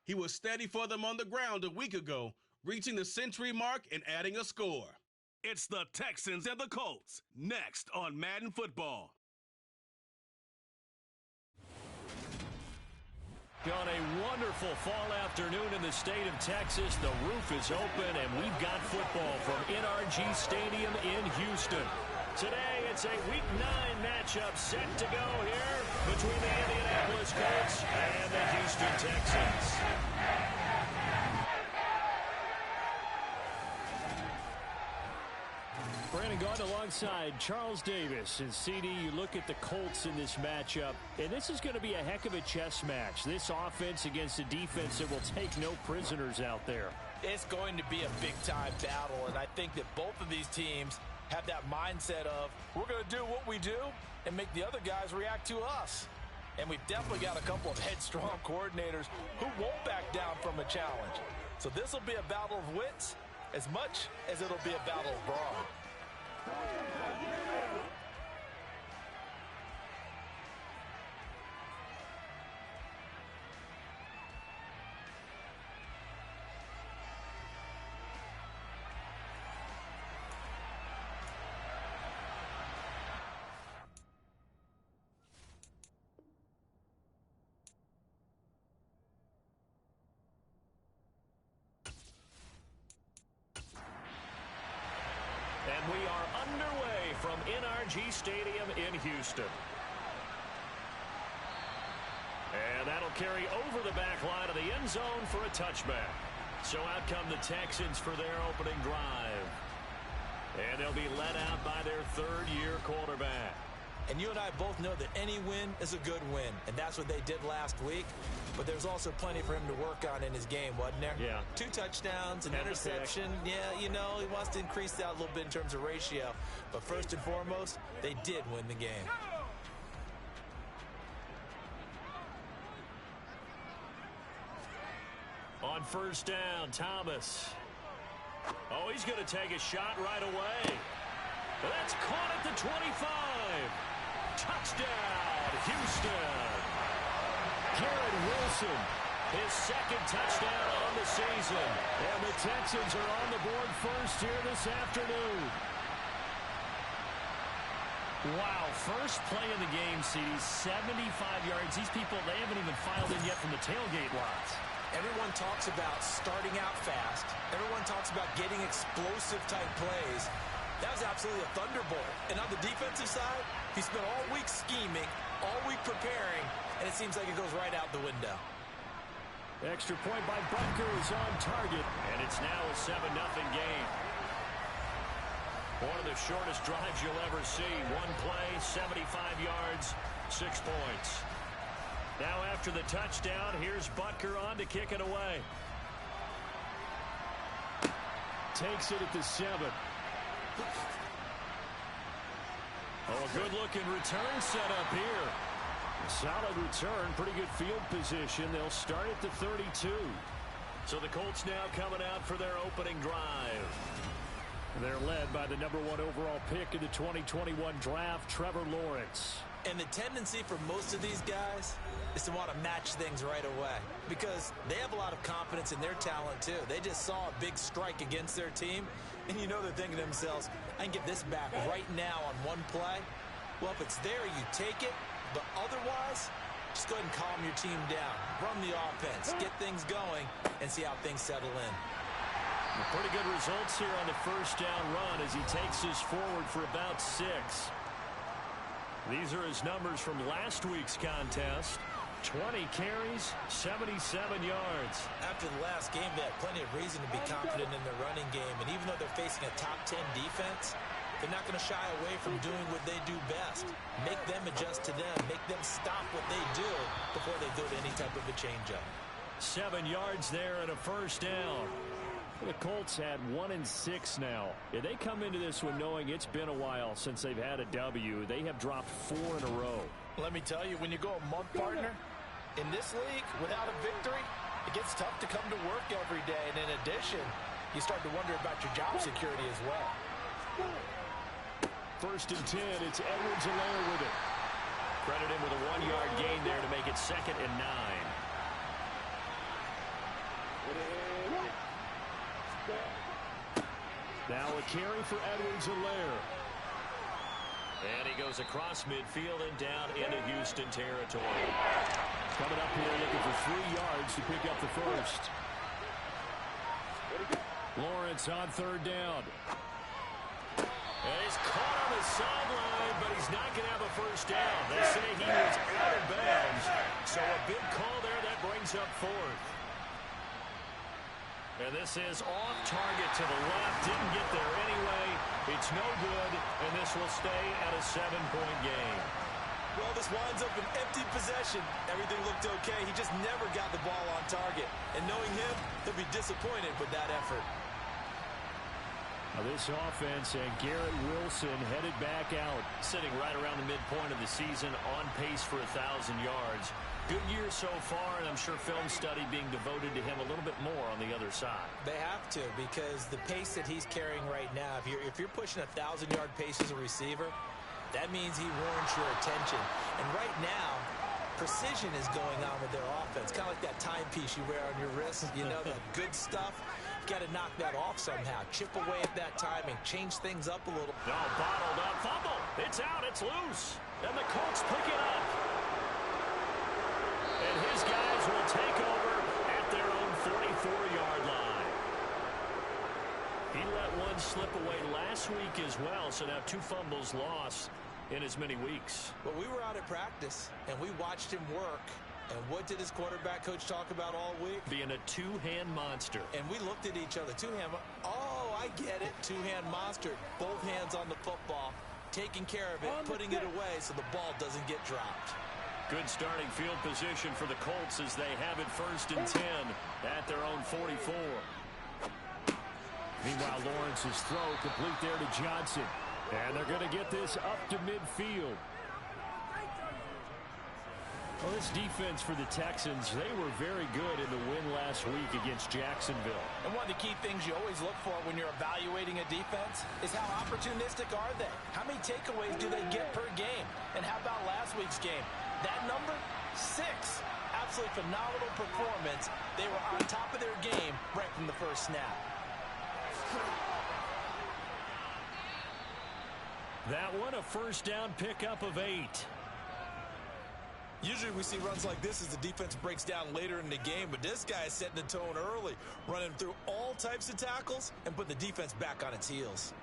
He was steady for them on the ground a week ago, reaching the century mark and adding a score. It's the Texans and the Colts, next on Madden Football. On a wonderful fall afternoon in the state of Texas, the roof is open, and we've got football from NRG Stadium in Houston. Today, it's a Week 9 matchup set to go here between the Indianapolis Colts and the Houston Texans. Brandon Gaudin alongside Charles Davis. And CD, you look at the Colts in this matchup, and this is going to be a heck of a chess match. This offense against a defense that will take no prisoners out there. It's going to be a big-time battle, and I think that both of these teams have that mindset of, we're going to do what we do and make the other guys react to us. And we've definitely got a couple of headstrong coordinators who won't back down from a challenge. So this will be a battle of wits as much as it'll be a battle of brawn. And we are underway from NRG Stadium in Houston. And that'll carry over the back line of the end zone for a touchback. So out come the Texans for their opening drive. And they'll be led out by their third-year quarterback. And you and I both know that any win is a good win, and that's what they did last week. But there's also plenty for him to work on in his game, wasn't there? Yeah. 2 touchdowns, an interception. Yeah, you know, he wants to increase that a little bit in terms of ratio. But first and foremost, they did win the game. On first down, Thomas. Oh, he's going to take a shot right away. That's caught at the 25. Touchdown, Houston. Garrett Wilson, his second touchdown on the season. And the Texans are on the board first here this afternoon. Wow, first play of the game, CD, 75 yards. These people, they haven't even filed in yet from the tailgate lots. Everyone talks about starting out fast. Everyone talks about getting explosive-type plays. That was absolutely a thunderbolt. And on the defensive side, he spent all week scheming, all week preparing, and it seems like it goes right out the window. Extra point by Butker is on target, and it's now a 7-0 game. One of the shortest drives you'll ever see. One play, 75 yards, 6 points. Now after the touchdown, here's Butker on to kick it away. Takes it at the 7. Oh, a good-looking return set up here. A solid return, pretty good field position. They'll start at the 32. So the Colts now coming out for their opening drive. They're led by the #1 overall pick in the 2021 draft, Trevor Lawrence. And the tendency for most of these guys is to want to match things right away because they have a lot of confidence in their talent too. They just saw a big strike against their team, and you know they're thinking to themselves, I can get this back right now on one play. Well, if it's there, you take it, but otherwise, just go ahead and calm your team down. Run the offense, get things going, and see how things settle in. Pretty good results here on the first down run as he takes us forward for about 6. These are his numbers from last week's contest. 20 carries, 77 yards. After the last game, they had plenty of reason to be confident in their running game. And even though they're facing a top 10 defense, they're not going to shy away from doing what they do best. Make them adjust to them. Make them stop what they do before they go to any type of a change-up. 7 yards there and a first down. The Colts had 1-6 now. Yeah, they come into this one knowing it's been a while since they've had a W. They have dropped 4 in a row. Let me tell you, when you go a month, partner, in this league, without a victory, it gets tough to come to work every day. And in addition, you start to wonder about your job security as well. First and 10, it's Edwards-Helaire with it. Credit him with a 1-yard gain there to make it 2nd and 9. Now a carry for Edwards-Helaire. And he goes across midfield and down into Houston territory. Coming up here looking for 3 yards to pick up the first. Lawrence on 3rd down. And he's caught on the sideline, but he's not going to have a first down. They say he was out of bounds. So a big call there that brings up 4th. And this is off target to the left. Didn't get there anyway. It's no good, and this will stay at a 7-point game. Well, this winds up an empty possession. Everything looked okay. He just never got the ball on target. And knowing him, he'll be disappointed with that effort. Now this offense and Garrett Wilson headed back out. Sitting right around the midpoint of the season, on pace for 1,000 yards. Good year so far, and I'm sure film study being devoted to him a little bit more on the other side. They have to, because the pace that he's carrying right now, if you're pushing 1,000-yard pace as a receiver, that means he warrants your attention. And right now, precision is going on with their offense. Kind of like that timepiece you wear on your wrist. You know, that good stuff. You've got to knock that off somehow. Chip away at that timing. Change things up a little. No, bottled up. Fumble. It's out. It's loose. And the Colts pick it up. And his guys will take over at their own 44-yard line. He let one slip away last week as well, so now 2 fumbles lost in as many weeks. Well, we were out at practice, and we watched him work. And what did his quarterback coach talk about all week? Being a 2-hand monster. And we looked at each other. 2-hand. Oh, I get it. 2-hand monster. Both hands on the football, taking care of it, putting it away so the ball doesn't get dropped. Good starting field position for the Colts as they have it 1st and 10 at their own 44. Meanwhile, Lawrence's throw complete there to Johnson. And they're going to get this up to midfield. Well, this defense for the Texans, they were very good in the win last week against Jacksonville. And one of the key things you always look for when you're evaluating a defense is how opportunistic are they? How many takeaways do they get per game? And how about last week's game? That number, 6. Absolutely phenomenal performance. They were on top of their game right from the first snap. That one, a first down pickup of 8. Usually we see runs like this as the defense breaks down later in the game, but this guy is setting the tone early, running through all types of tackles and putting the defense back on its heels.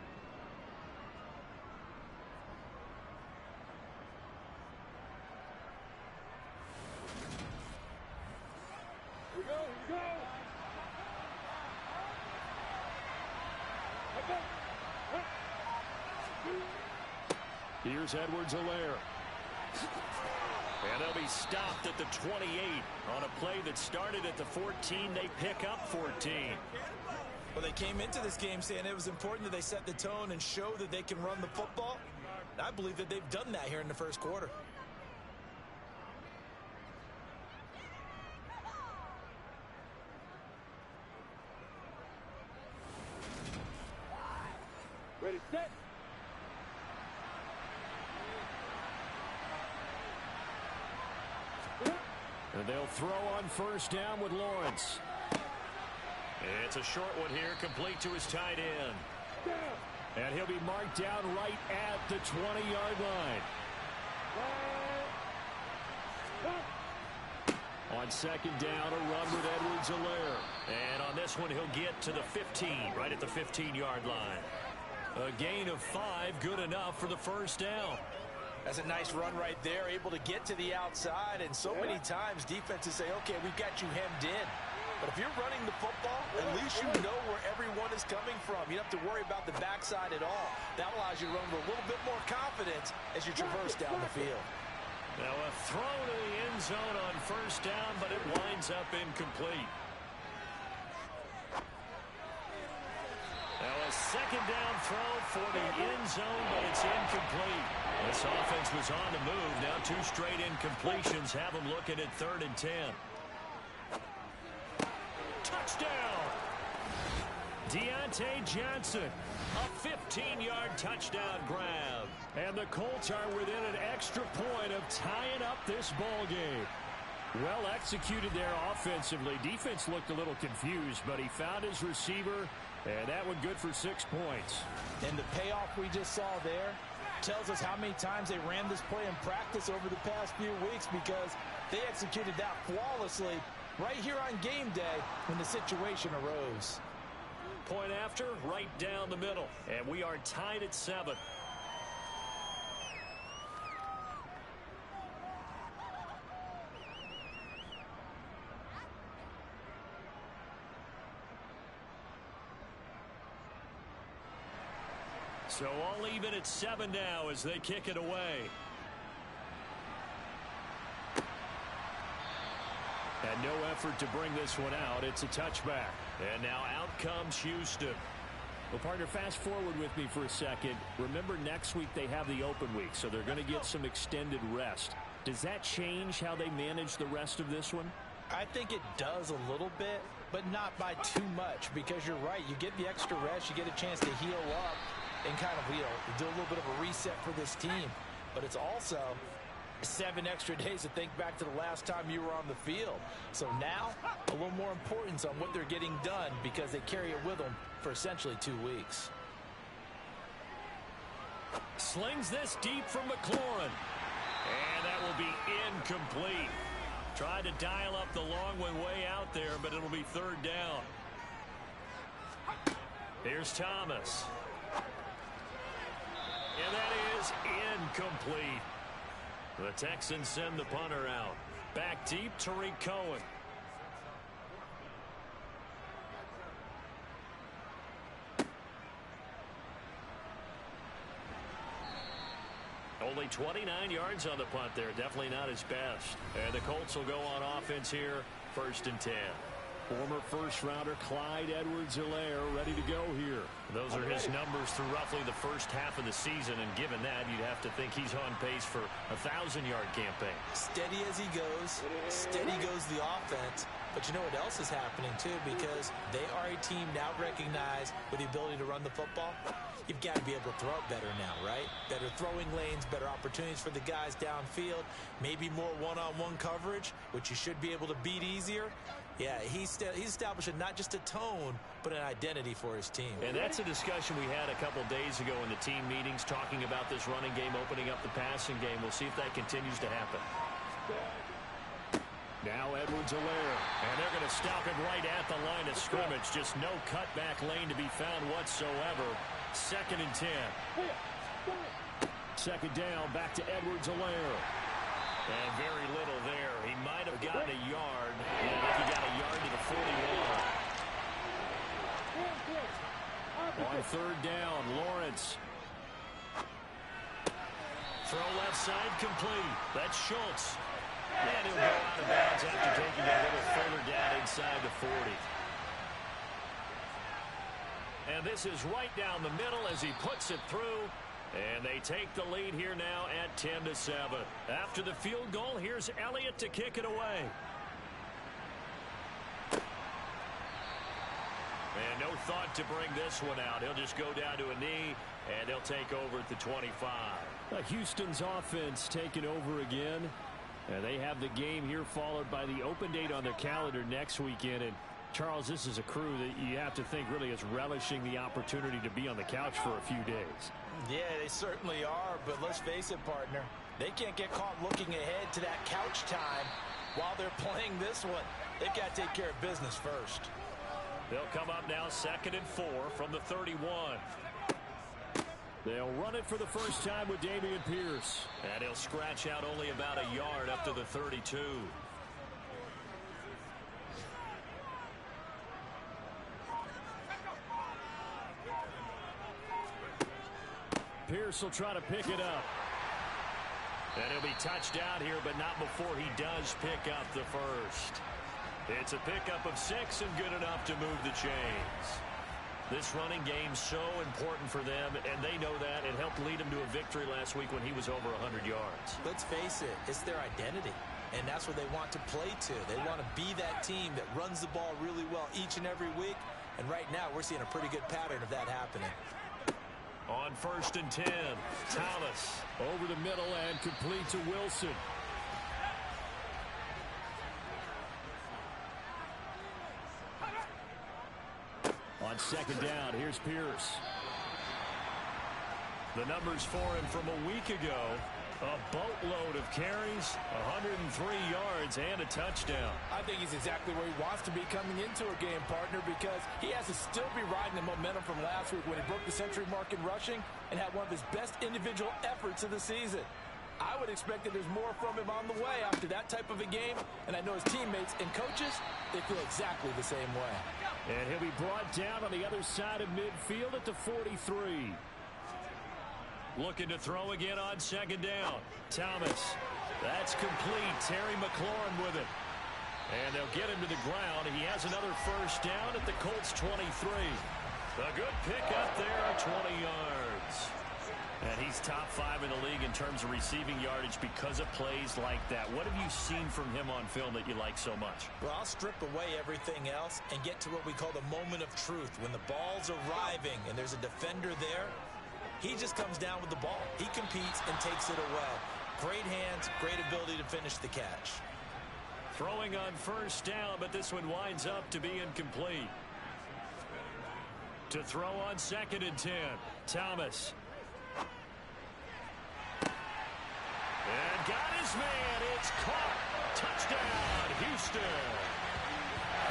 Here we go, here we go. Here's Edwards-Helaire. And they'll be stopped at the 28 on a play that started at the 14. They pick up 14. Well, they came into this game saying it was important that they set the tone and show that they can run the football. I believe that they've done that here in the first quarter. Ready, set. And they'll throw on first down with Lawrence. It's a short one here, complete to his tight end. And he'll be marked down right at the 20-yard line. On second down, a run with Edwards-Helaire. And on this one, he'll get to the 15, right at the 15-yard line. A gain of 5, good enough for the first down. That's a nice run right there, able to get to the outside. And so many times defenses say, okay, we've got you hemmed in. But if you're running the football, at least you know where everyone is coming from. You don't have to worry about the backside at all. That allows you to run with a little bit more confidence as you traverse down the field. Now a throw to the end zone on first down, but it winds up incomplete. Now a second down throw for the end zone, but it's incomplete. This offense was on the move. Now 2 straight incompletions have them looking at 3rd and 10. Touchdown! Deontay Johnson, a 15-yard touchdown grab. And the Colts are within an extra point of tying up this ball game. Well executed there offensively. Defense looked a little confused, but he found his receiver, and that one good for 6 points. And the payoff we just saw there tells us how many times they ran this play in practice over the past few weeks, because they executed that flawlessly right here on game day when the situation arose. Point after, right down the middle, and we are tied at 7. So all even at 7 now as they kick it away. And no effort to bring this one out. It's a touchback. And now out comes Houston. Well, partner, fast forward with me for a second. Remember, next week they have the open week, so they're going to get some extended rest. Does that change how they manage the rest of this one? I think it does a little bit, but not by too much, because you're right. You get the extra rest. You get a chance to heal up and kind of, do a little bit of a reset for this team. But it's also 7 extra days to think back to the last time you were on the field. So now, a little more importance on what they're getting done, because they carry it with them for essentially 2 weeks. Slings this deep from McLaurin. And that will be incomplete. Tried to dial up the long one way out there, but it'll be 3rd down. Here's Thomas. And that is incomplete. The Texans send the punter out. Back deep, Tariq Cohen. Only 29 yards on the punt there. Definitely not his best. And the Colts will go on offense here, 1st and 10. Former first-rounder Clyde Edwards-Helaire ready to go here. Those are his numbers through roughly the first half of the season, and given that, you'd have to think he's on pace for a 1,000-yard campaign. Steady as he goes, steady goes the offense. But you know what else is happening, too, because they are a team now recognized with the ability to run the football. You've got to be able to throw it better now, right? Better throwing lanes, better opportunities for the guys downfield, maybe more one-on-one coverage, which you should be able to beat easier. Yeah, he's establishing not just a tone, but an identity for his team. And that's a discussion we had a couple days ago in the team meetings, talking about this running game, opening up the passing game. We'll see if that continues to happen. Now Edwards-Helaire, and they're going to stop him right at the line of scrimmage. Just no cutback lane to be found whatsoever. 2nd and 10. 2nd down, back to Edwards-Helaire. And very little there. He might have gotten a yard. Yeah, I think he got a yard to the 41. On 3rd down, Lawrence. Throw left side complete. That's Schultz. And he'll go out of bounds after taking a little further down inside the 40. And this is right down the middle as he puts it through. And they take the lead here now at 10-7. After the field goal, here's Elliott to kick it away. And no thought to bring this one out. He'll just go down to a knee, and they'll take over at the 25. Houston's offense taking over again. And they have the game here followed by the open date on their calendar next weekend. And Charles, this is a crew that you have to think really is relishing the opportunity to be on the couch for a few days. Yeah, they certainly are, but let's face it, partner. They can't get caught looking ahead to that couch time while they're playing this one. They've got to take care of business first. They'll come up now 2nd and 4 from the 31. They'll run it for the first time with Dameon Pierce. And he'll scratch out only about a yard up to the 32. Pierce will try to pick it up. And he'll be touched out here, but not before he does pick up the first. It's a pickup of 6 and good enough to move the chains. This running game's so important for them, and they know that. It helped lead them to a victory last week when he was over 100 yards. Let's face it, it's their identity, and that's what they want to play to. They want to be that team that runs the ball really well each and every week, and right now we're seeing a pretty good pattern of that happening. On 1st and 10, Thomas over the middle and complete to Wilson. on second down. Here's Pierce. The numbers for him from a week ago, a boatload of carries, 103 yards, and a touchdown. I think he's exactly where he wants to be coming into a game, partner, because he has to still be riding the momentum from last week when he broke the century mark in rushing and had one of his best individual efforts of the season. I would expect that there's more from him on the way after that type of a game, and I know his teammates and coaches, they feel exactly the same way. And he'll be brought down on the other side of midfield at the 43. Looking to throw again on second down. Thomas. That's complete. Terry McLaurin with it. And they'll get him to the ground. He has another first down at the Colts 23. A good pickup there, 20 yards. And he's top 5 in the league in terms of receiving yardage because of plays like that. What have you seen from him on film that you like so much? Well, I'll strip away everything else and get to what we call the moment of truth. When the ball's arriving and there's a defender there, he just comes down with the ball. He competes and takes it away. Great hands, great ability to finish the catch. Throwing on first down, but this one winds up to be incomplete. To throw on second and 10, Thomas. And got his man. It's caught. Touchdown, Houston.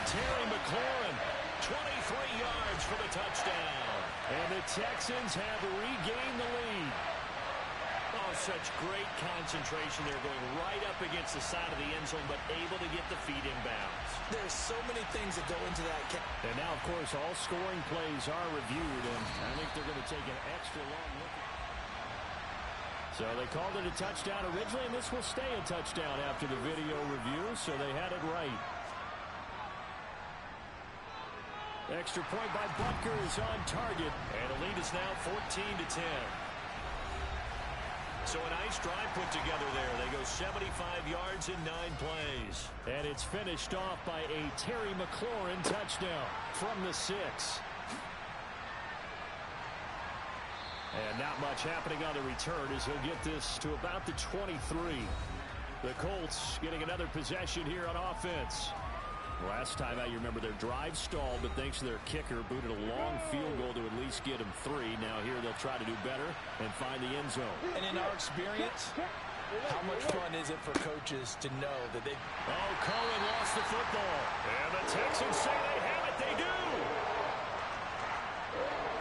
Terry McLaurin, 23 yards for the touchdown. And the Texans have regained the lead. Oh, such great concentration. They're going right up against the side of the end zone, but able to get the feet in bounds. There's so many things that go into that. And now, of course, all scoring plays are reviewed, and I think they're going to take an extra long look. So they called it a touchdown originally, and this will stay a touchdown after the video review, so they had it right. Extra point by Butker is on target, and the lead is now 14-10. So a nice drive put together there. They go 75 yards in 9 plays. And it's finished off by a Terry McLaurin touchdown from the 6. And not much happening on the return as he'll get this to about the 23. The Colts getting another possession here on offense. Last time out, you remember their drive stalled, but thanks to their kicker, booted a long field goal to at least get them 3. Now here they'll try to do better and find the end zone. And in our experience, how much fun is it for coaches to know that they... Oh, Cohen lost the football. And the Texans say they have it. They do.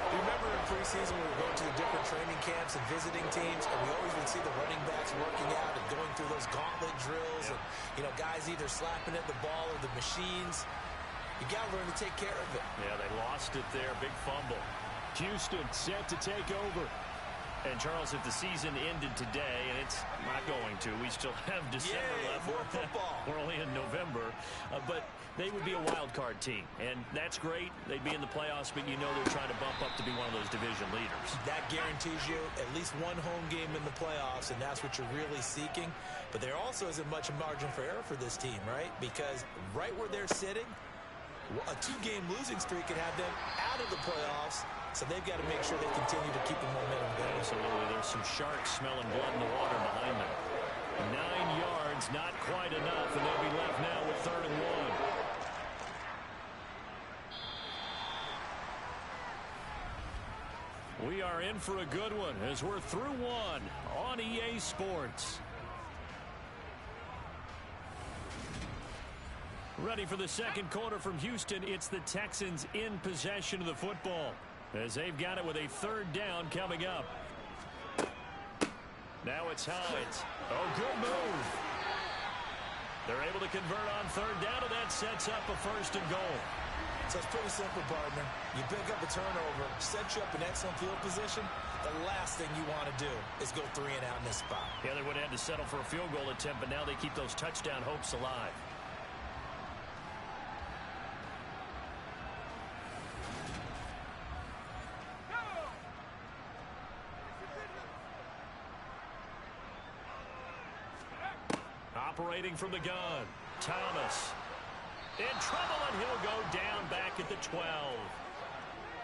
Remember in preseason we were going to the different training camps and visiting teams, and we always would see the running backs working out and going through those gauntlet drills, and guys either slapping at the ball or the machines. You got to learn to take care of it. Yeah, they lost it there. Big fumble. Houston set to take over. And, Charles, if the season ended today, and it's not going to, we still have December left. More football. We're only in November. But they would be a wild card team, and that's great. They'd be in the playoffs, but you know they're trying to bump up to be one of those division leaders. That guarantees you at least one home game in the playoffs, and that's what you're really seeking. But there also isn't much margin for error for this team, right? Because right where they're sitting, a 2-game losing streak could have them out of the playoffs. So they've got to make sure they continue to keep the momentum going. Absolutely. There's some sharks smelling blood in the water behind them. 9 yards, not quite enough, and they'll be left now with 3rd and 1. We are in for a good one as we're through 1 on EA Sports. Ready for the second quarter from Houston. It's the Texans in possession of the football, as they've got it with a 3rd down coming up. Now it's Hines. Oh, good move. They're able to convert on 3rd down, and that sets up a 1st and goal. So it's pretty simple, partner. You pick up a turnover, set you up in excellent field position. The last thing you want to do is go 3 and out in this spot. Yeah, they would have had to settle for a field goal attempt, but now they keep those touchdown hopes alive. Operating from the gun, Thomas. In trouble, and he'll go down back at the 12.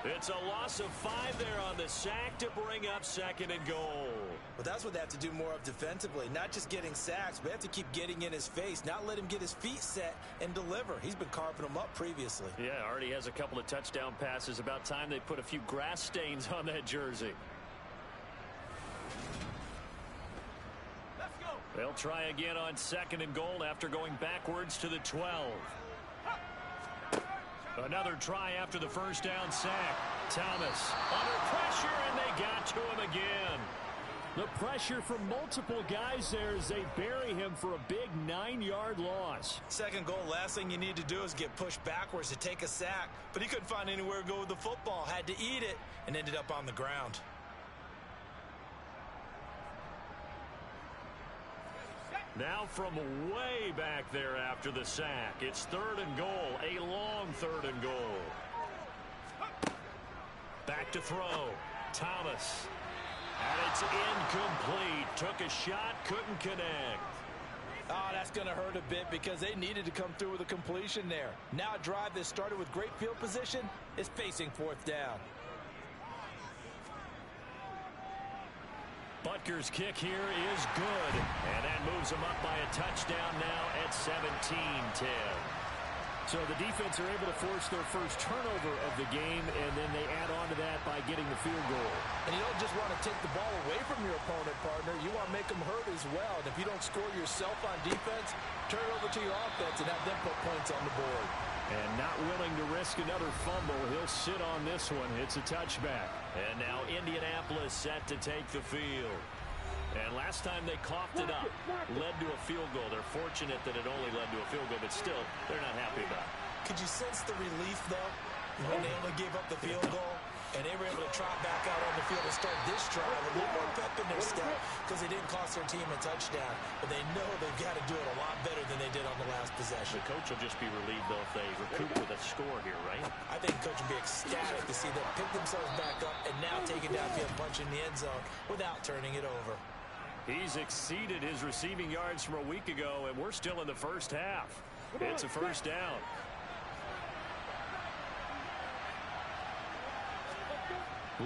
It's a loss of 5 there on the sack to bring up 2nd and goal. Well, that's what they have to do more of defensively. Not just getting sacks, but they have to keep getting in his face, not let him get his feet set and deliver. He's been carving them up previously. Yeah, already has a couple of touchdown passes. About time they put a few grass stains on that jersey. They'll try again on 2nd and goal after going backwards to the 12. Another try after the first down sack. Thomas under pressure, and they got to him again. The pressure from multiple guys there as they bury him for a big 9-yard loss. 2nd goal, last thing you need to do is get pushed backwards to take a sack. But he couldn't find anywhere to go with the football. Had to eat it and ended up on the ground. Now from way back there after the sack, it's 3rd and goal, a long 3rd and goal. Back to throw, Thomas. And it's incomplete. Took a shot, couldn't connect. Oh, that's going to hurt a bit because they needed to come through with a completion there. Now a drive that started with great field position is facing 4th down. Butker's kick here is good, and that moves them up by a touchdown now at 17-10. So the defense are able to force their first turnover of the game, and then they add on to that by getting the field goal. And you don't just want to take the ball away from your opponent, partner. You want to make them hurt as well. And if you don't score yourself on defense, turn it over to your offense and have them put points on the board. And not willing to risk another fumble, he'll sit on this one. It's a touchback. And now Indianapolis set to take the field. And last time they coughed it up, led to a field goal. They're fortunate that it only led to a field goal, but still, they're not happy about it. Could you sense the relief, though, when they only gave up the field goal? And they were able to trot back out on the field and start this drive with a little more pep in their step because they didn't cost their team a touchdown. But they know they've got to do it a lot better than they did on the last possession. The coach will just be relieved, though, if they recoup with a score here, right? I think the coach will be ecstatic to see them pick themselves back up and now take it downfield, punch in the end zone without turning it over. He's exceeded his receiving yards from a week ago, and we're still in the first half. It's a first down.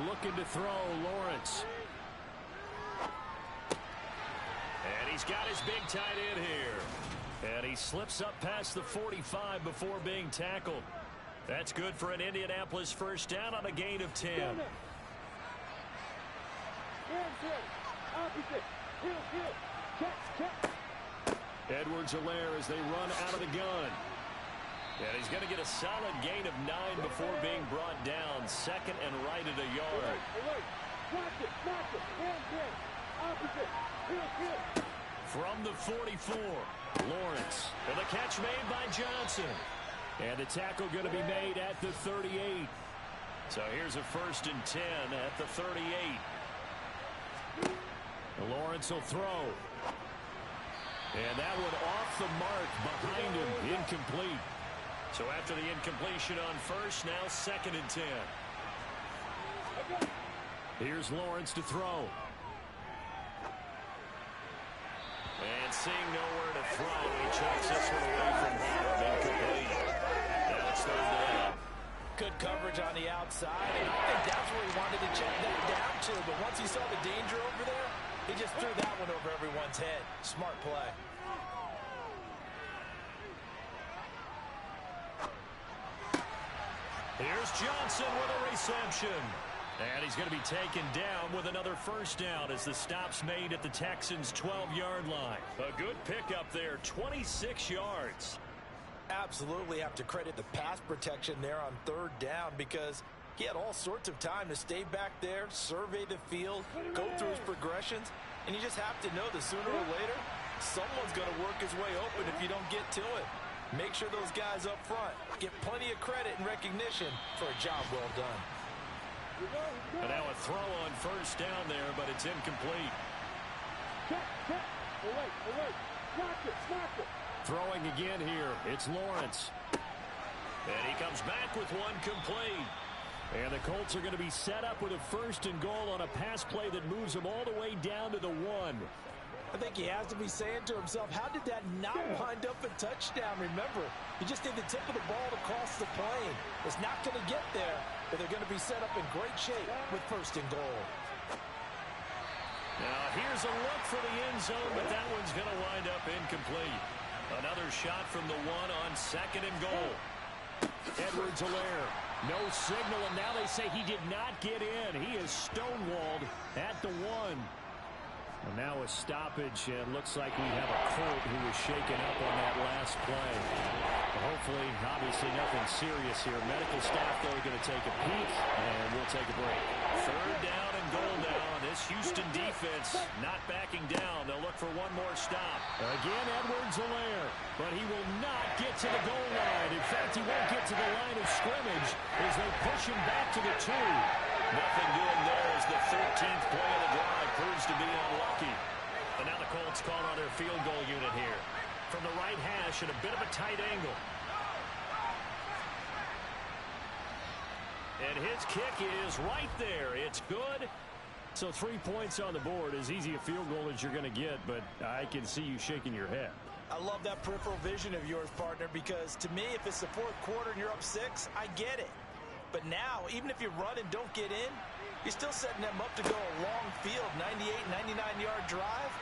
Looking to throw, Lawrence. And he's got his big tight end here. And he slips up past the 45 before being tackled. That's good for an Indianapolis first down on a gain of 10. Edwards-Helaire as they run out of the gun. And he's going to get a solid gain of 9 before being brought down. 2nd and right at a yard. From the 44, Lawrence. And the catch made by Johnson. And the tackle going to be made at the 38. So here's a 1st and 10 at the 38. Lawrence will throw. And that one off the mark behind him. Incomplete. So after the incompletion on first, now 2nd and 10. Here's Lawrence to throw. And seeing nowhere to throw, he chucks this one away from home. Incomplete. Now it's 3rd down. Good coverage on the outside, and I think that's where he wanted to check that down to. But once he saw the danger over there, he just threw that one over everyone's head. Smart play. Here's Johnson with a reception. And he's going to be taken down with another first down as the stop's made at the Texans' 12-yard line. A good pickup there, 26 yards. Absolutely have to credit the pass protection there on 3rd down because he had all sorts of time to stay back there, survey the field, go through his progressions, and you just have to know that sooner or later, someone's going to work his way open if you don't get to it. Make sure those guys up front get plenty of credit and recognition for a job well done. And now a throw on first down there, but it's incomplete. Throwing again here. It's Lawrence. And he comes back with one complete. And the Colts are going to be set up with a 1st and goal on a pass play that moves them all the way down to the 1. I think he has to be saying to himself, how did that not wind up a touchdown? Remember, you just need the tip of the ball to cross the plane. It's not going to get there, but they're going to be set up in great shape with 1st and goal. Now here's a look for the end zone, but that one's going to wind up incomplete. Another shot from the one on 2nd and goal. Edwards-Helaire, no signal, and now they say he did not get in. He is stonewalled at the 1. And now a stoppage, and looks like we have a Colt who was shaken up on that last play. Hopefully, obviously nothing serious here. Medical staff, though, are going to take a peek, and we'll take a break. 3rd down and goal now. This Houston defense not backing down. They'll look for one more stop. Again, Edwards-Helaire, but he will not get to the goal line. In fact, he won't get to the line of scrimmage as they push him back to the 2. Nothing doing there as the 13th play of the drive proves to be unlucky. And now the Colts call on their field goal unit here. From the right hash at a bit of a tight angle. And his kick is right there. It's good. So 3 points on the board, as easy a field goal as you're going to get, but I can see you shaking your head. I love that peripheral vision of yours, partner, because to me, if it's the 4th quarter and you're up 6, I get it. But now, even if you run and don't get in, you're still setting them up to go a long field, 98, 99-yard drive.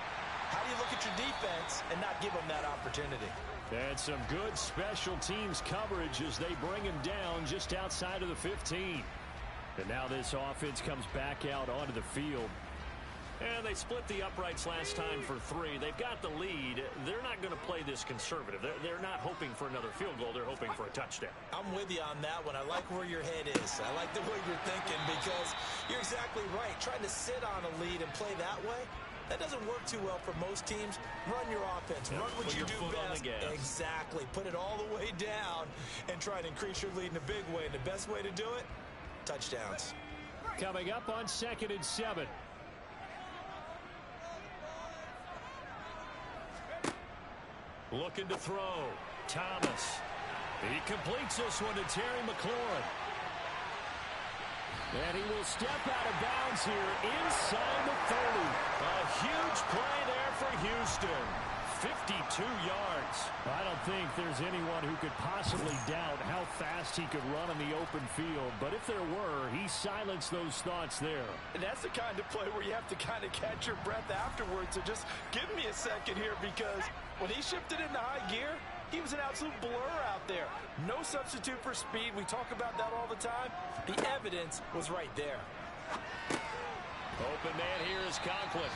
How do you look at your defense and not give them that opportunity? And some good special teams coverage as they bring him down just outside of the 15. And now this offense comes back out onto the field. And they split the uprights last time for 3. They've got the lead. They're not going to play this conservative. They're not hoping for another field goal. They're hoping for a touchdown. I'm with you on that one. I like where your head is. I like the way you're thinking because you're exactly right. Trying to sit on a lead and play that way, that doesn't work too well for most teams. Run your offense. Run what you do best. Exactly. Put it all the way down and try to increase your lead in a big way. And the best way to do it, touchdowns. Coming up on 2nd and 7. Looking to throw. Thomas. He completes this one to Terry McLaurin. And he will step out of bounds here inside the 30. A huge play there for Houston. 52 yards. I don't think there's anyone who could possibly doubt how fast he could run in the open field. But if there were, he silenced those thoughts there. And that's the kind of play where you have to kind of catch your breath afterwards. So just give me a second here because when he shifted into high gear, he was an absolute blur out there. No substitute for speed. We talk about that all the time. The evidence was right there. Open man here is Conklin.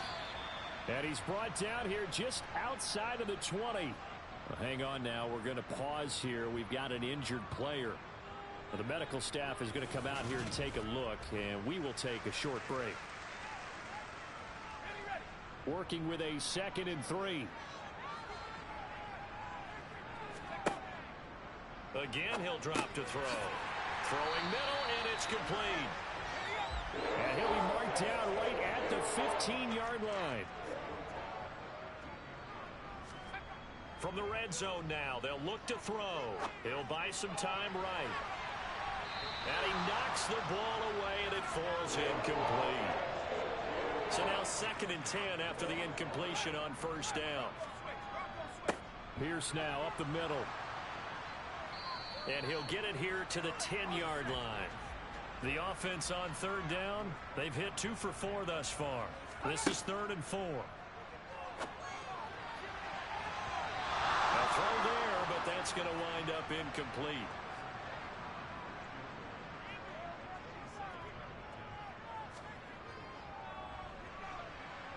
And he's brought down here just outside of the 20. Well, hang on now. We're going to pause here. We've got an injured player. Well, the medical staff is going to come out here and take a look, and we will take a short break. Working with a 2nd and 3. Again, he'll drop to throw. Throwing middle, and it's complete. And he'll be marked down right at the 15-yard line. From the red zone now, they'll look to throw. He'll buy some time right. And he knocks the ball away, and it falls incomplete. So now 2nd and 10 after the incompletion on 1st down. Pierce now up the middle. And he'll get it here to the 10-yard line. The offense on 3rd down, they've hit 2 for 4 thus far. This is 3rd and 4. A throw there, but that's going to wind up incomplete.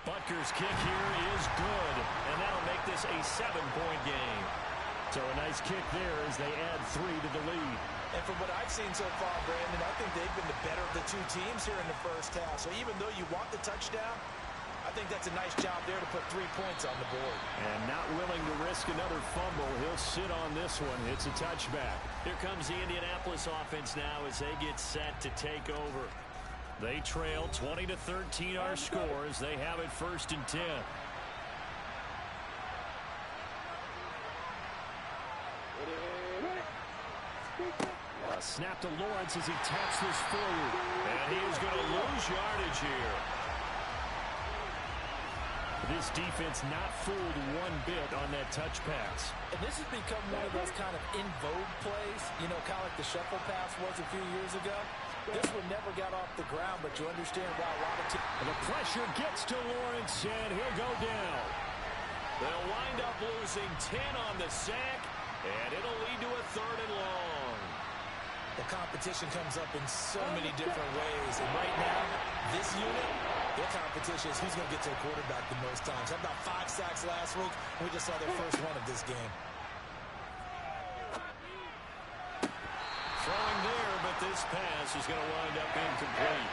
Butker's kick here is good, and that'll make this a 7-point game. So a nice kick there as they add 3 to the lead. And from what I've seen so far, Brandon, I think they've been the better of the 2 teams here in the first half. So even though you want the touchdown, I think that's a nice job there to put 3 points on the board. And not willing to risk another fumble. He'll sit on this one. It's a touchback. Here comes the Indianapolis offense now as they get set to take over. They trail 20-13 our score as they have it 1st and 10. Snap to Lawrence as he taps this forward. And he is going to lose yardage here. This defense not fooled one bit on that touch pass. And this has become one of those kind of in vogue plays, you know, kind of like the shuffle pass was a few years ago. This one never got off the ground, but you understand why a lot of teams. The pressure gets to Lawrence, and he'll go down. They'll wind up losing 10 on the sack, and it'll lead to a 3rd and long. The competition comes up in so many different ways. And right now, this unit, their competition is who's going to get to the quarterback the most times. Had about 5 sacks last week. We just saw their first one of this game. Throwing there, but this pass is going to wind up incomplete.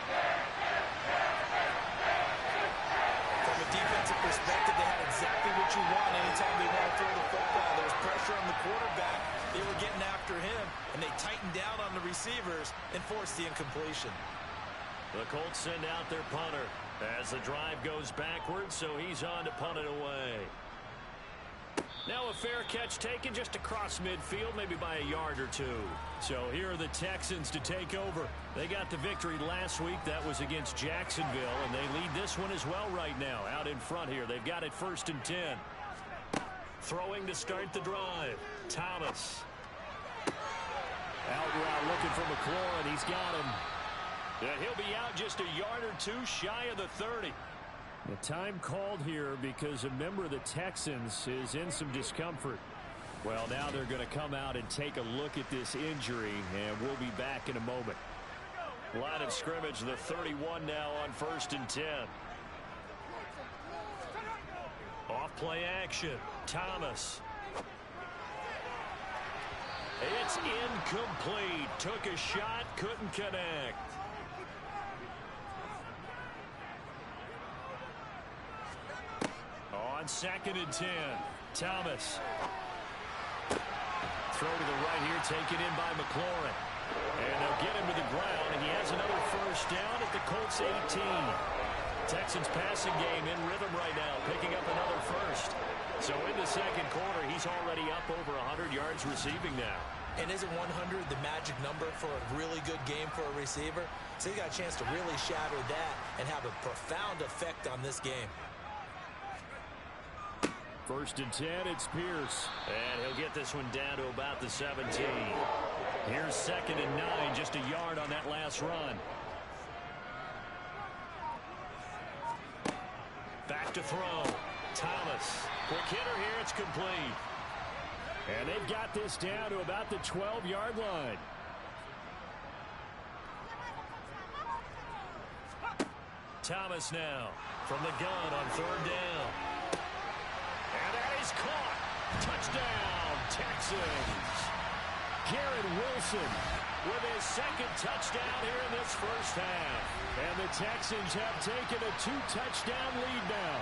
From a defensive perspective, they had exactly what you want anytime they want to throw the football. There was pressure on the quarterback. They were getting after him, and they tightened down on the receivers and forced the incompletion. The Colts send out their punter as the drive goes backwards, so he's on to punt it away. Now a fair catch taken just across midfield, maybe by a yard or 2. So here are the Texans to take over. They got the victory last week. That was against Jacksonville, and they lead this one as well right now. Out in front here, they've got it 1st and 10. Throwing to start the drive. Thomas. Out route looking for McLaurin. He's got him. And he'll be out just a yard or 2 shy of the 30. The time called here because a member of the Texans is in some discomfort. Well, now they're going to come out and take a look at this injury, and we'll be back in a moment. Line of scrimmage, the 31 now on 1st and 10. Off play action. Thomas. It's incomplete. Took a shot, couldn't connect. On 2nd and 10. Thomas. Throw to the right here, taken in by McLaurin. And they'll get him to the ground, and he has another 1st down at the Colts 18. Texans passing game in rhythm right now, picking up another 1st. So in the 2nd quarter, he's already up over 100 yards receiving now. And isn't 100 the magic number for a really good game for a receiver? So he got a chance to really shatter that and have a profound effect on this game. 1st and 10, it's Pierce. And he'll get this one down to about the 17. Here's 2nd and 9, just a yard on that last run. Back to throw. Thomas. Quick hitter here, it's complete. And they've got this down to about the 12-yard line. Thomas now from the gun on 3rd down. And that is caught. Touchdown, Texans. Garrett Wilson with his 2nd touchdown here in this 1st half. And the Texans have taken a 2-touchdown lead now.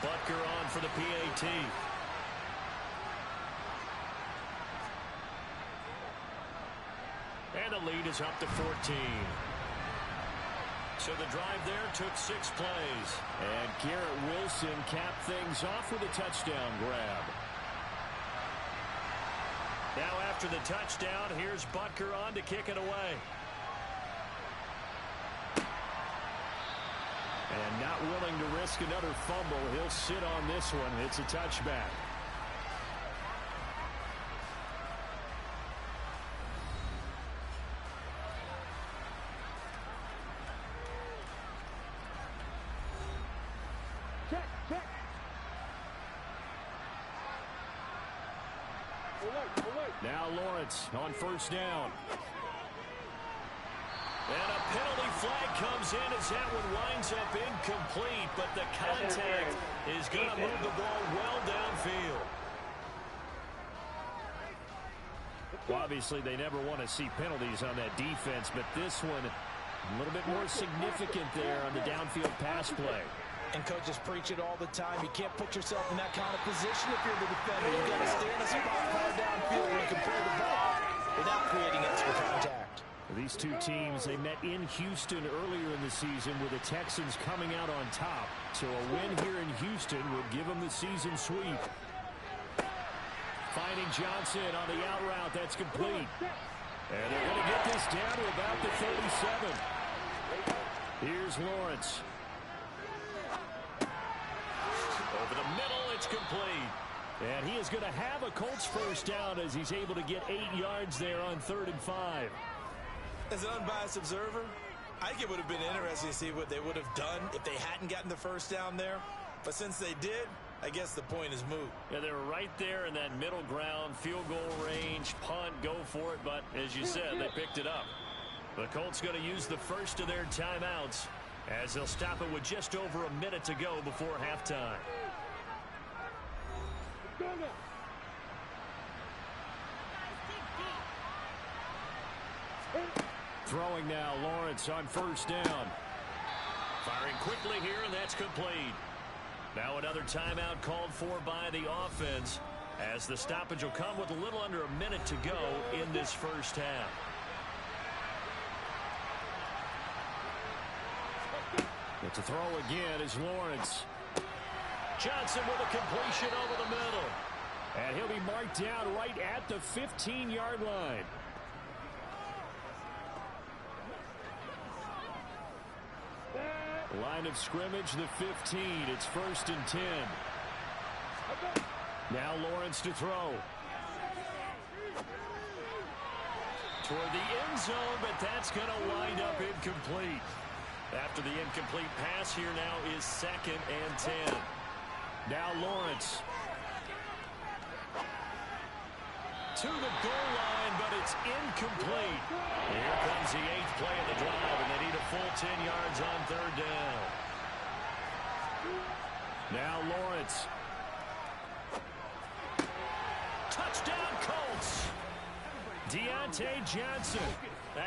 Butker on for the PAT. And the lead is up to 14. So the drive there took 6 plays. And Garrett Wilson capped things off with a touchdown grab. Now after the touchdown, here's Butker on to kick it away. And not willing to risk another fumble, he'll sit on this one. It's a touchback. Now Lawrence on 1st down. And a penalty flag comes in as that one winds up incomplete, but the contact is going to move the ball well downfield. Well, obviously, they never want to see penalties on that defense, but this one a little bit more significant there on the downfield pass play. And coaches preach it all the time. You can't put yourself in that kind of position if you're the defender. You've got to stay in a spot far downfield where you can play the ball without creating extra contact. These two teams, they met in Houston earlier in the season with the Texans coming out on top. So a win here in Houston would give them the season sweep. Finding Johnson on the out route. That's complete. And they're going to get this down to about the 37. Here's Lawrence. Over the middle, it's complete. And he is going to have a Colts first down as he's able to get 8 yards there on 3rd and 5. As an unbiased observer, I think it would have been interesting to see what they would have done if they hadn't gotten the first down there. But since they did, I guess the point is moot. Yeah, they were right there in that middle ground, field goal range, punt, go for it. But as you said, they picked it up. The Colts going to use the first of their timeouts as they'll stop it with just over a minute to go before halftime. Throwing now, Lawrence on first down. Firing quickly here, and that's complete. Now another timeout called for by the offense as the stoppage will come with a little under a minute to go in this first half. But to throw again is Lawrence. Johnson with a completion over the middle. And he'll be marked down right at the 15-yard line. Line of scrimmage, the 15. It's 1st and 10. Now Lawrence to throw. Toward the end zone, but that's going to wind up incomplete. After the incomplete pass, here now is 2nd and 10. Now Lawrence. To the goal line, but it's incomplete. Here comes the 8th play of the drive, and they need a full 10 yards on 3rd down. Now Lawrence. Touchdown, Colts! Deontay Johnson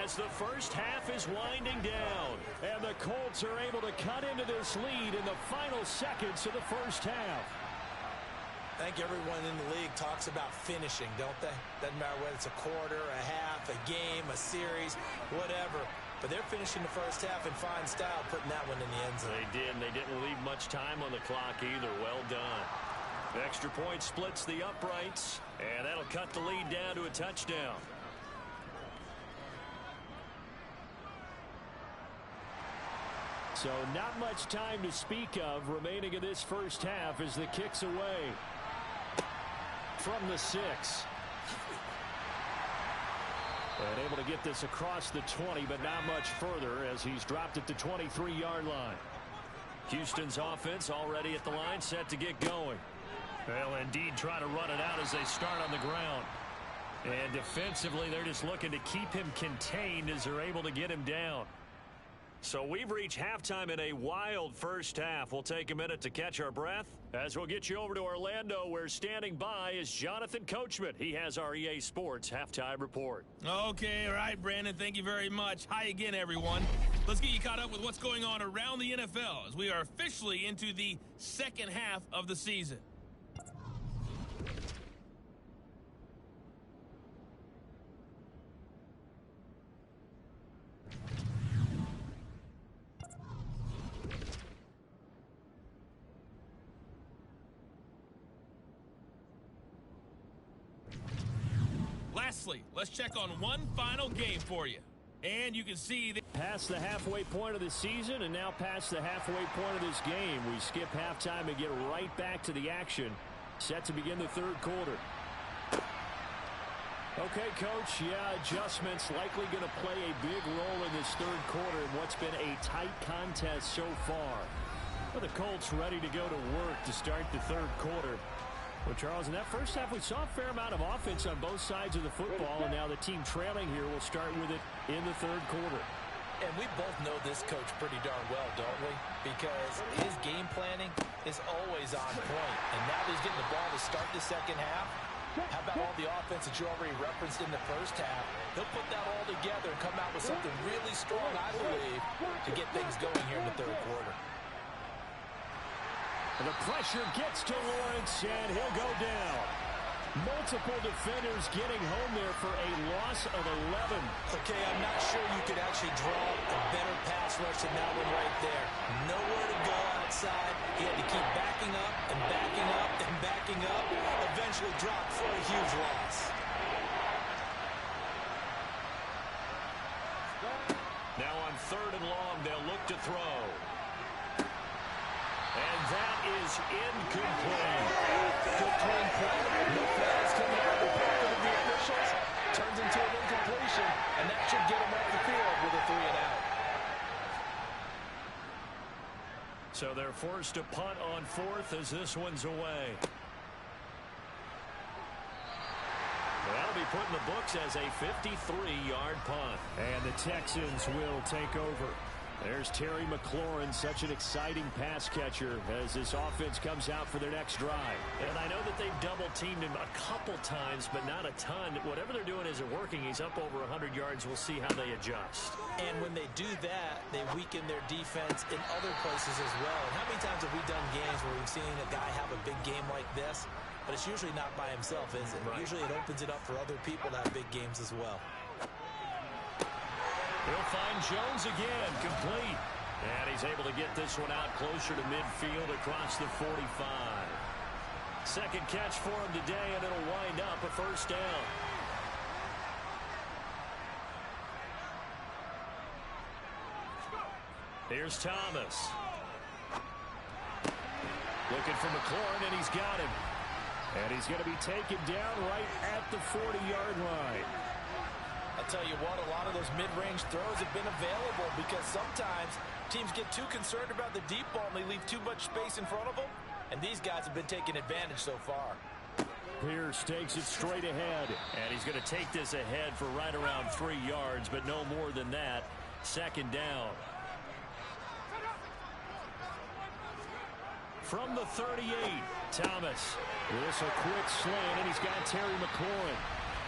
as the first half is winding down. And the Colts are able to cut into this lead in the final seconds of the first half. I think everyone in the league talks about finishing, don't they? Doesn't matter whether it's a quarter, a half, a game, a series, whatever. But they're finishing the first half in fine style, putting that one in the end zone. They did, and they didn't leave much time on the clock either. Well done. The extra point splits the uprights, and that'll cut the lead down to a touchdown. So not much time to speak of remaining in this first half as the kick's away. From the 6. And able to get this across the 20, but not much further as he's dropped it to 23-yard line. Houston's offense already at the line, set to get going. They'll indeed try to run it out as they start on the ground. And defensively, they're just looking to keep him contained as they're able to get him down. So we've reached halftime in a wild first half. We'll take a minute to catch our breath as we'll get you over to Orlando, where standing by is Jonathan Coachman. He has our EA Sports halftime report. Okay, all right, Brandon, thank you very much. Hi again, everyone. Let's get you caught up with what's going on around the NFL as we are officially into the second half of the season. Lastly, let's check on one final game for you. And you can see that past the halfway point of the season and now past the halfway point of this game. We skip halftime and get right back to the action. Set to begin the 3rd quarter. Okay, Coach, yeah, adjustments likely going to play a big role in this 3rd quarter in what's been a tight contest so far. Well, the Colts ready to go to work to start the 3rd quarter. Well, Charles, in that first half, we saw a fair amount of offense on both sides of the football, and now the team trailing here will start with it in the 3rd quarter. And we both know this coach pretty darn well, don't we? Because his game planning is always on point. And now that he's getting the ball to start the second half, how about all the offense that you already referenced in the first half? He'll put that all together and come out with something really strong, I believe, to get things going here in the 3rd quarter. And the pressure gets to Lawrence, and he'll go down. Multiple defenders getting home there for a loss of 11. Okay, I'm not sure you could actually draw a better pass rush than that one right there. Nowhere to go out outside. He had to keep backing up and backing up and backing up. Eventually dropped for a huge loss. Now on 3rd and long, they'll look to throw. And that is incomplete. Good clean play. No flags coming out of the pocket of the officials. Turns into an incompletion, and that should get him off the field with a 3-and-out. So they're forced to punt on 4th as this one's away. That'll be put in the books as a 53-yard punt. And the Texans will take over. There's Terry McLaurin, such an exciting pass catcher as this offense comes out for their next drive. And I know that they've double-teamed him a couple times, but not a ton. Whatever they're doing isn't working. He's up over 100 yards. We'll see how they adjust. And when they do that, they weaken their defense in other places as well. And how many times have we done games where we've seen a guy have a big game like this? But it's usually not by himself, is it? Right. Usually it opens it up for other people to have big games as well. He'll find Jones again, complete. And he's able to get this one out closer to midfield across the 45. Second catch for him today, and it'll wind up a first down. Here's Thomas. Looking for McLaurin, and he's got him. And he's going to be taken down right at the 40-yard line. I'll tell you what, a lot of those mid-range throws have been available because sometimes teams get too concerned about the deep ball and they leave too much space in front of them. And these guys have been taking advantage so far. Pierce takes it straight ahead. And he's going to take this ahead for right around 3 yards, but no more than that. Second down. From the 38, Thomas. This a quick slant, and he's got Terry McLaurin.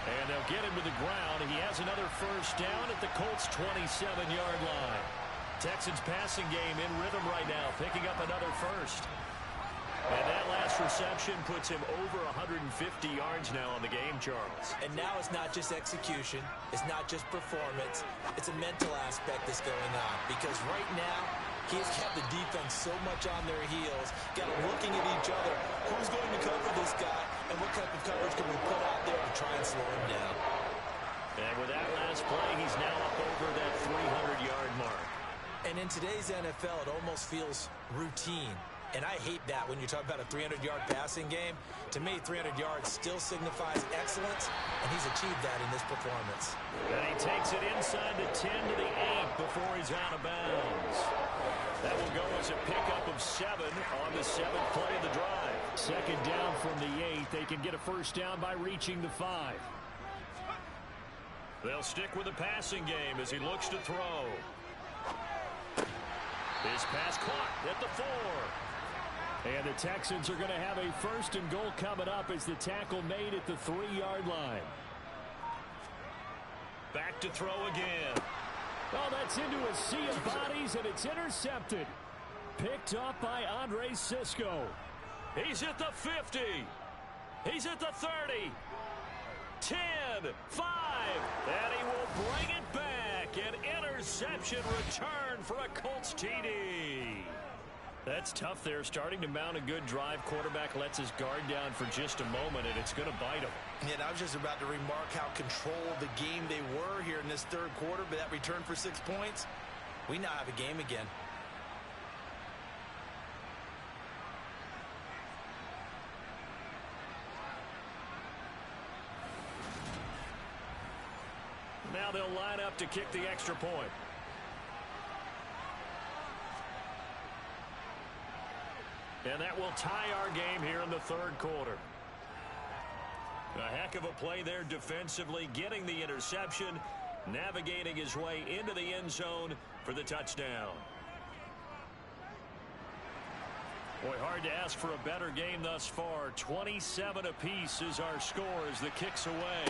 And they'll get him to the ground. He has another first down at the Colts' 27-yard line. Texans passing game in rhythm right now, picking up another first. And that last reception puts him over 150 yards now on the game, Charles. And now it's not just execution. It's not just performance. It's a mental aspect that's going on. Because right now, he's kept the defense so much on their heels, got them looking at each other. Who's going to cover this guy, and what type of coverage can we put out there to try and slow him down? And with that last play, he's now up over that 300-yard mark. And in today's NFL, it almost feels routine. And I hate that when you talk about a 300-yard passing game. To me, 300 yards still signifies excellence, and he's achieved that in this performance. And he takes it inside the 10 to the 8 before he's out of bounds. That will go as a pickup of 7 on the 7th play of the drive. Second down from the 8. They can get a first down by reaching the 5. They'll stick with the passing game as he looks to throw. His pass caught at the 4. And the Texans are going to have a first and goal coming up as the tackle made at the 3-yard line. Back to throw again. Oh, that's into a sea of bodies, and it's intercepted. Picked up by Andre Sisco. He's at the 50. He's at the 30. 10, 5, and he will bring it back. An interception return for a Colts TD. That's tough there, starting to mount a good drive. Quarterback lets his guard down for just a moment, and it's going to bite him. And I was just about to remark how controlled the game they were here in this third quarter, but that return for 6 points, we now have a game again. Now they'll line up to kick the extra point. And that will tie our game here in the third quarter. A heck of a play there defensively, getting the interception, navigating his way into the end zone for the touchdown. Boy, hard to ask for a better game thus far. 27 apiece is our score as the kick's away.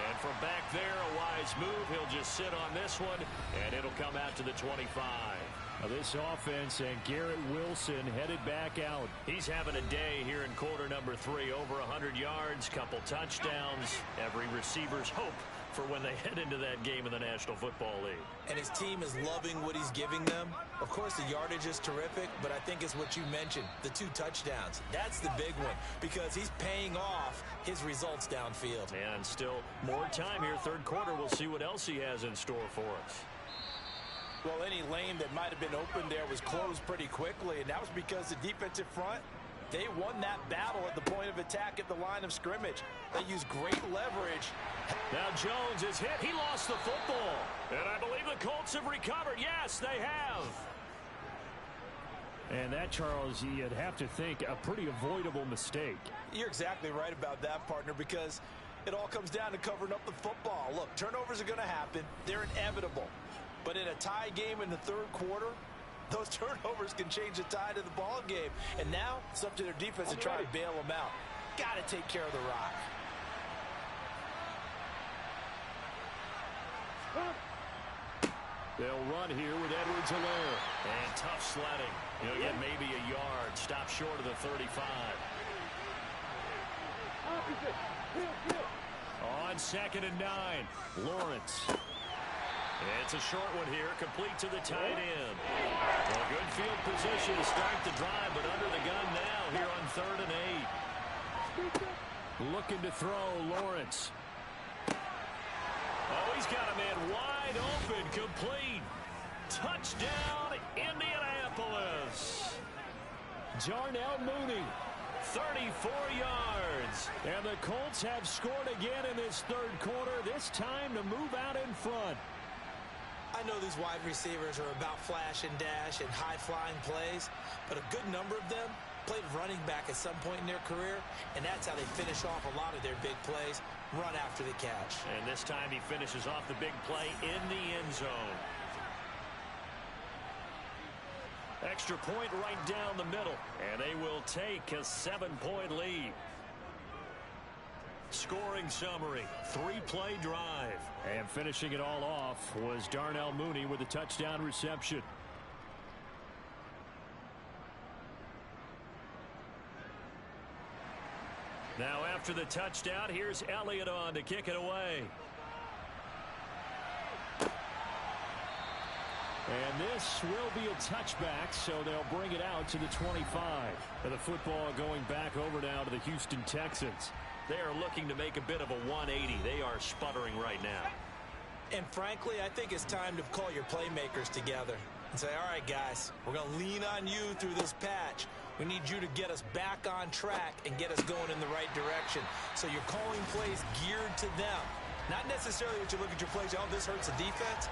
And from back there, a wise move. He'll just sit on this one, and it'll come out to the 25. Now this offense and Garrett Wilson headed back out. He's having a day here in quarter number 3. Over 100 yards, couple touchdowns. Every receiver's hope for when they head into that game in the National Football League. And his team is loving what he's giving them. Of course, the yardage is terrific, but I think it's what you mentioned, the 2 touchdowns. That's the big one because he's paying off his results downfield. And still more time here, third quarter. We'll see what else he has in store for us. Well, any lane that might have been open there was closed pretty quickly, and that was because the defensive front, they won that battle at the point of attack at the line of scrimmage. They used great leverage. Now Jones is hit. He lost the football. And I believe the Colts have recovered. Yes, they have. And that, Charles, you'd have to think a pretty avoidable mistake. You're exactly right about that, partner, because it all comes down to covering up the football. Look, turnovers are going to happen. They're inevitable. But in a tie game in the third quarter, those turnovers can change the tide of the ball game. And now it's up to their defense to try to bail them out. Got to take care of the rock. They'll run here with Edwards-Helaire. And tough sledding. He'll get maybe a yard. Stop short of the 35. On 2nd and 9, Lawrence. It's a short one here, complete to the tight end. Well, good field position to start the drive, but under the gun now here on 3rd and 8. Looking to throw, Lawrence. Oh, he's got a man wide open, complete. Touchdown, Indianapolis. Darnell Mooney. 34 yards. And the Colts have scored again in this third quarter, this time to move out in front. I know these wide receivers are about flash and dash and high-flying plays, but a good number of them played running back at some point in their career, and that's how they finish off a lot of their big plays, run after the catch. And this time he finishes off the big play in the end zone. Extra point right down the middle, and they will take a 7-point lead. Scoring summary, 3-play drive. And finishing it all off was Darnell Mooney with a touchdown reception. Now after the touchdown, here's Elliott on to kick it away. And this will be a touchback, so they'll bring it out to the 25. And the football going back over now to the Houston Texans. They are looking to make a bit of a 180. They are sputtering right now. And frankly, I think it's time to call your playmakers together and say, all right, guys, we're going to lean on you through this patch. We need you to get us back on track and get us going in the right direction. So you're calling plays geared to them. Not necessarily that you look at your plays, oh, this hurts the defense.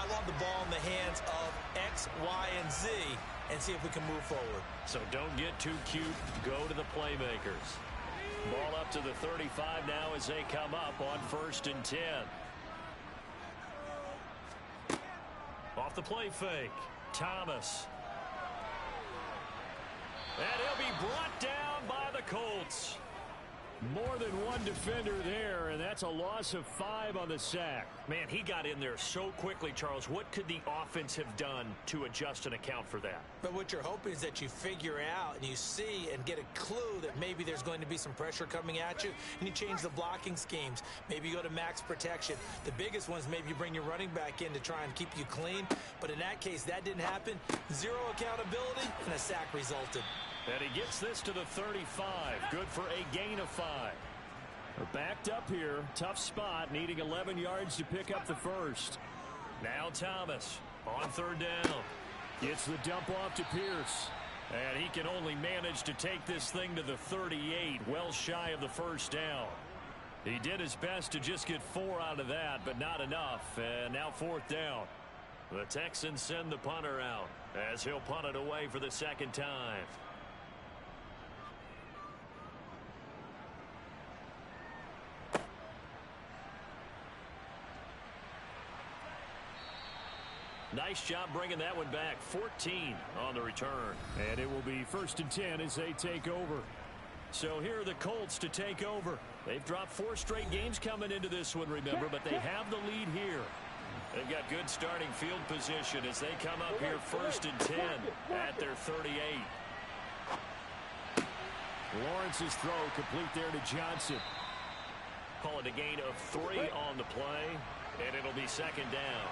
I want the ball in the hands of X, Y, and Z and see if we can move forward. So don't get too cute. Go to the playmakers. Ball up to the 35 now as they come up on 1st and 10. Off the play fake. Thomas. And he'll be brought down by the Colts. More than one defender there, and that's a loss of 5 on the sack. Man, he got in there so quickly, Charles. What could the offense have done to adjust and account for that? But what you're hoping is that you figure out and you see and get a clue that maybe there's going to be some pressure coming at you, and you change the blocking schemes. Maybe you go to max protection. The biggest ones, maybe you bring your running back in to try and keep you clean. But in that case, that didn't happen. 0 accountability, and a sack resulted. And he gets this to the 35. Good for a gain of 5. We're backed up here. Tough spot, needing 11 yards to pick up the first. Now Thomas on 3rd down. Gets the dump off to Pierce. And he can only manage to take this thing to the 38, well shy of the first down. He did his best to just get 4 out of that, but not enough. And now 4th down. The Texans send the punter out as he'll punt it away for the second time. Nice job bringing that one back. 14 on the return. And it will be 1st and 10 as they take over. So here are the Colts to take over. They've dropped 4 straight games coming into this one, remember, but they have the lead here. They've got good starting field position as they come up here 1st and 10 at their 38. Lawrence's throw complete there to Johnson. Call it a gain of 3 on the play, and it'll be second down.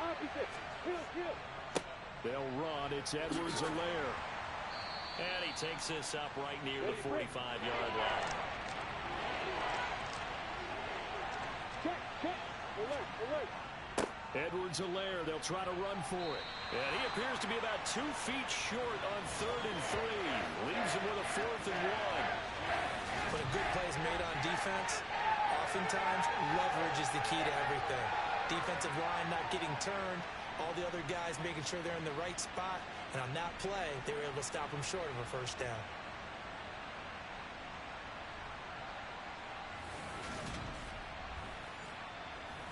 Opposite. Heel. They'll run. It's Edwards-Helaire. And he takes this up right near the 45-yard line. Check. Alert. Edwards-Helaire, they'll try to run for it. And he appears to be about 2 feet short on 3rd and 3. Leaves him with a 4th and 1. But a good play is made on defense. Oftentimes, leverage is the key to everything. Defensive line not getting turned. All the other guys making sure they're in the right spot. And on that play, they were able to stop him short of a first down.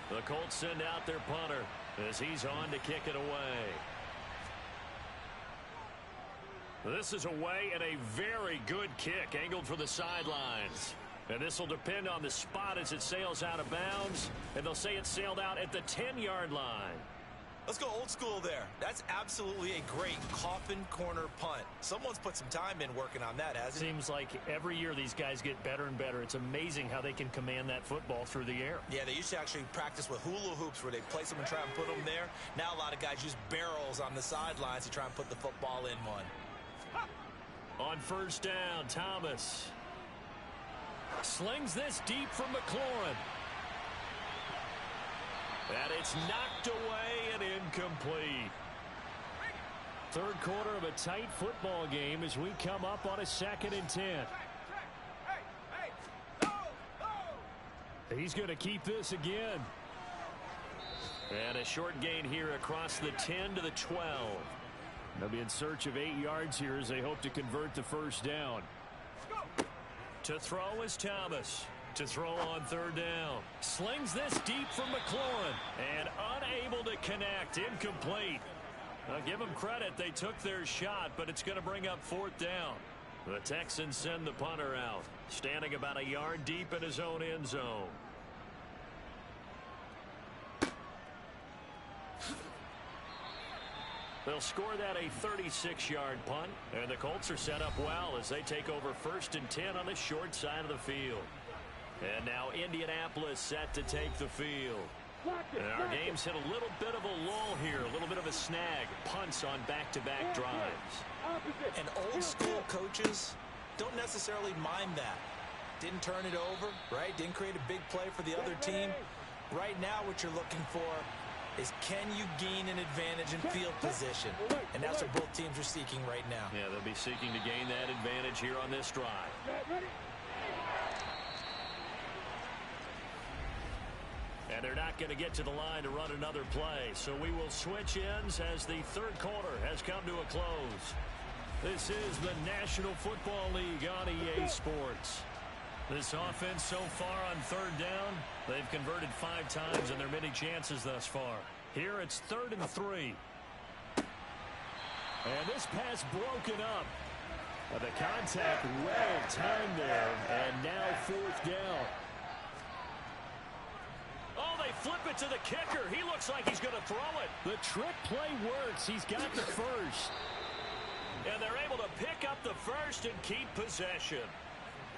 The Colts send out their punter as he's on to kick it away. This is away and a very good kick angled for the sidelines. And this will depend on the spot as it sails out of bounds. And they'll say it sailed out at the 10-yard line. Let's go old school there. That's absolutely a great coffin corner punt. Someone's put some time in working on that, hasn't it? Seems like every year these guys get better and better. It's amazing how they can command that football through the air. Yeah, they used to actually practice with hula hoops where they place them and try and put them there. Now a lot of guys use barrels on the sidelines to try and put the football in one. On first down, Thomas slings this deep from McLaurin. And it's knocked away and incomplete. Third quarter of a tight football game as we come up on a 2nd and 10. He's going to keep this again. And a short gain here across the 10 to the 12. They'll be in search of 8 yards here as they hope to convert the first down. To throw is Thomas. To throw on 3rd down. Slings this deep from McLaurin. And unable to connect. Incomplete. I'll give them credit. They took their shot, but it's going to bring up 4th down. The Texans send the punter out. Standing about a yard deep in his own end zone. They'll score that a 36-yard punt. And the Colts are set up well as they take over 1st and 10 on the short side of the field. And now Indianapolis set to take the field. And our game's hit a little bit of a lull here, a little bit of a snag. Punts on back-to-back drives. And old school coaches don't necessarily mind that. Didn't turn it over, right? Didn't create a big play for the other team. Right now what you're looking for is can you gain an advantage in field position? And that's what both teams are seeking right now. Yeah, they'll be seeking to gain that advantage here on this drive. And they're not going to get to the line to run another play. So we will switch ends as the third quarter has come to a close. This is the National Football League on EA Sports. This offense so far on 3rd down, they've converted 5 times in their many chances thus far. Here it's 3rd and 3. And this pass broken up. The contact well timed there. And now 4th down. Oh, they flip it to the kicker. He looks like he's going to throw it. The trick play works. He's got the first. And they're able to pick up the first and keep possession.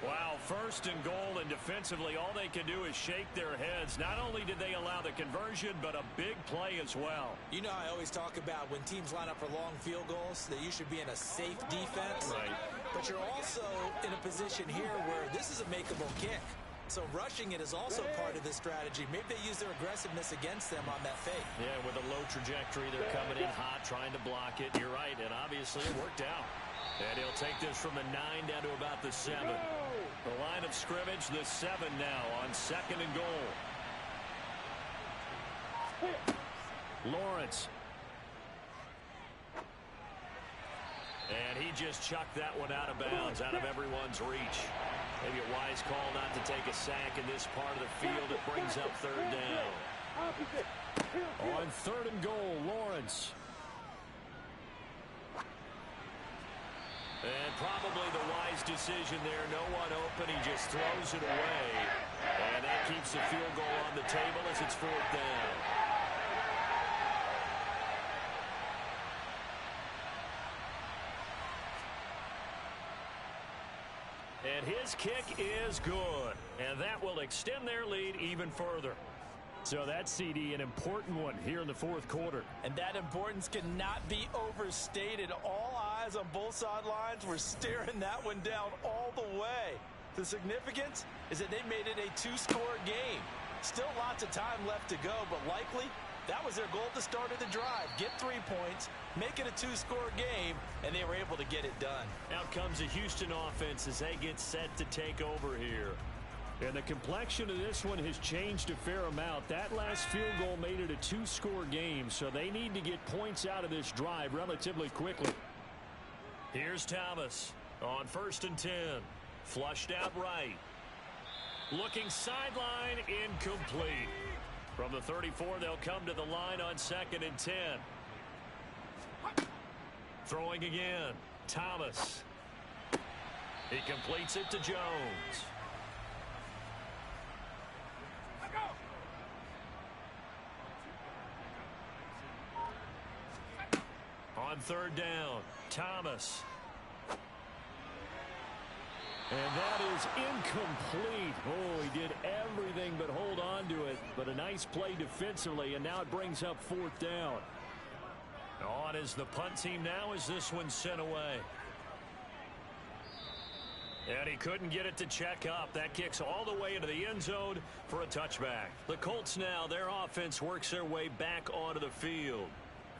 Wow, 1st and goal, and defensively all they can do is shake their heads. Not only did they allow the conversion, but a big play as well. You know I always talk about when teams line up for long field goals, that you should be in a safe defense. Right. But you're also in a position here where this is a makeable kick. So rushing it is also part of this strategy. Maybe they use their aggressiveness against them on that fake. Yeah, with a low trajectory, they're coming in hot, trying to block it. You're right, and obviously it worked out. And he'll take this from the 9 down to about the 7. The line of scrimmage, the 7 now on 2nd and goal. Lawrence. And he just chucked that one out of bounds, out of everyone's reach. Maybe a wise call not to take a sack in this part of the field. It brings up 3rd down. On 3rd and goal, Lawrence. And probably the wise decision there. No one open. He just throws it away. And that keeps the field goal on the table as it's 4th down. And his kick is good. And that will extend their lead even further. So that's, CD, an important one here in the fourth quarter. And that importance cannot be overstated. All eyes on both sidelines were staring that one down all the way. The significance is that they made it a two-score game. Still lots of time left to go, but likely that was their goal at the start of the drive. Get 3 points, make it a two-score game, and they were able to get it done. Out comes the Houston offense as they get set to take over here. And the complexion of this one has changed a fair amount. That last field goal made it a two-score game, so they need to get points out of this drive relatively quickly. Here's Thomas on 1st and 10. Flushed out right. Looking sideline, incomplete. From the 34, they'll come to the line on 2nd and 10. Throwing again. Thomas. He completes it to Jones. On 3rd down, Thomas. And that is incomplete. Oh, he did everything but hold on to it. But a nice play defensively, and now it brings up 4th down. On is the punt team now as this one's sent away. And he couldn't get it to check up. That kicks all the way into the end zone for a touchback. The Colts now, their offense works their way back onto the field.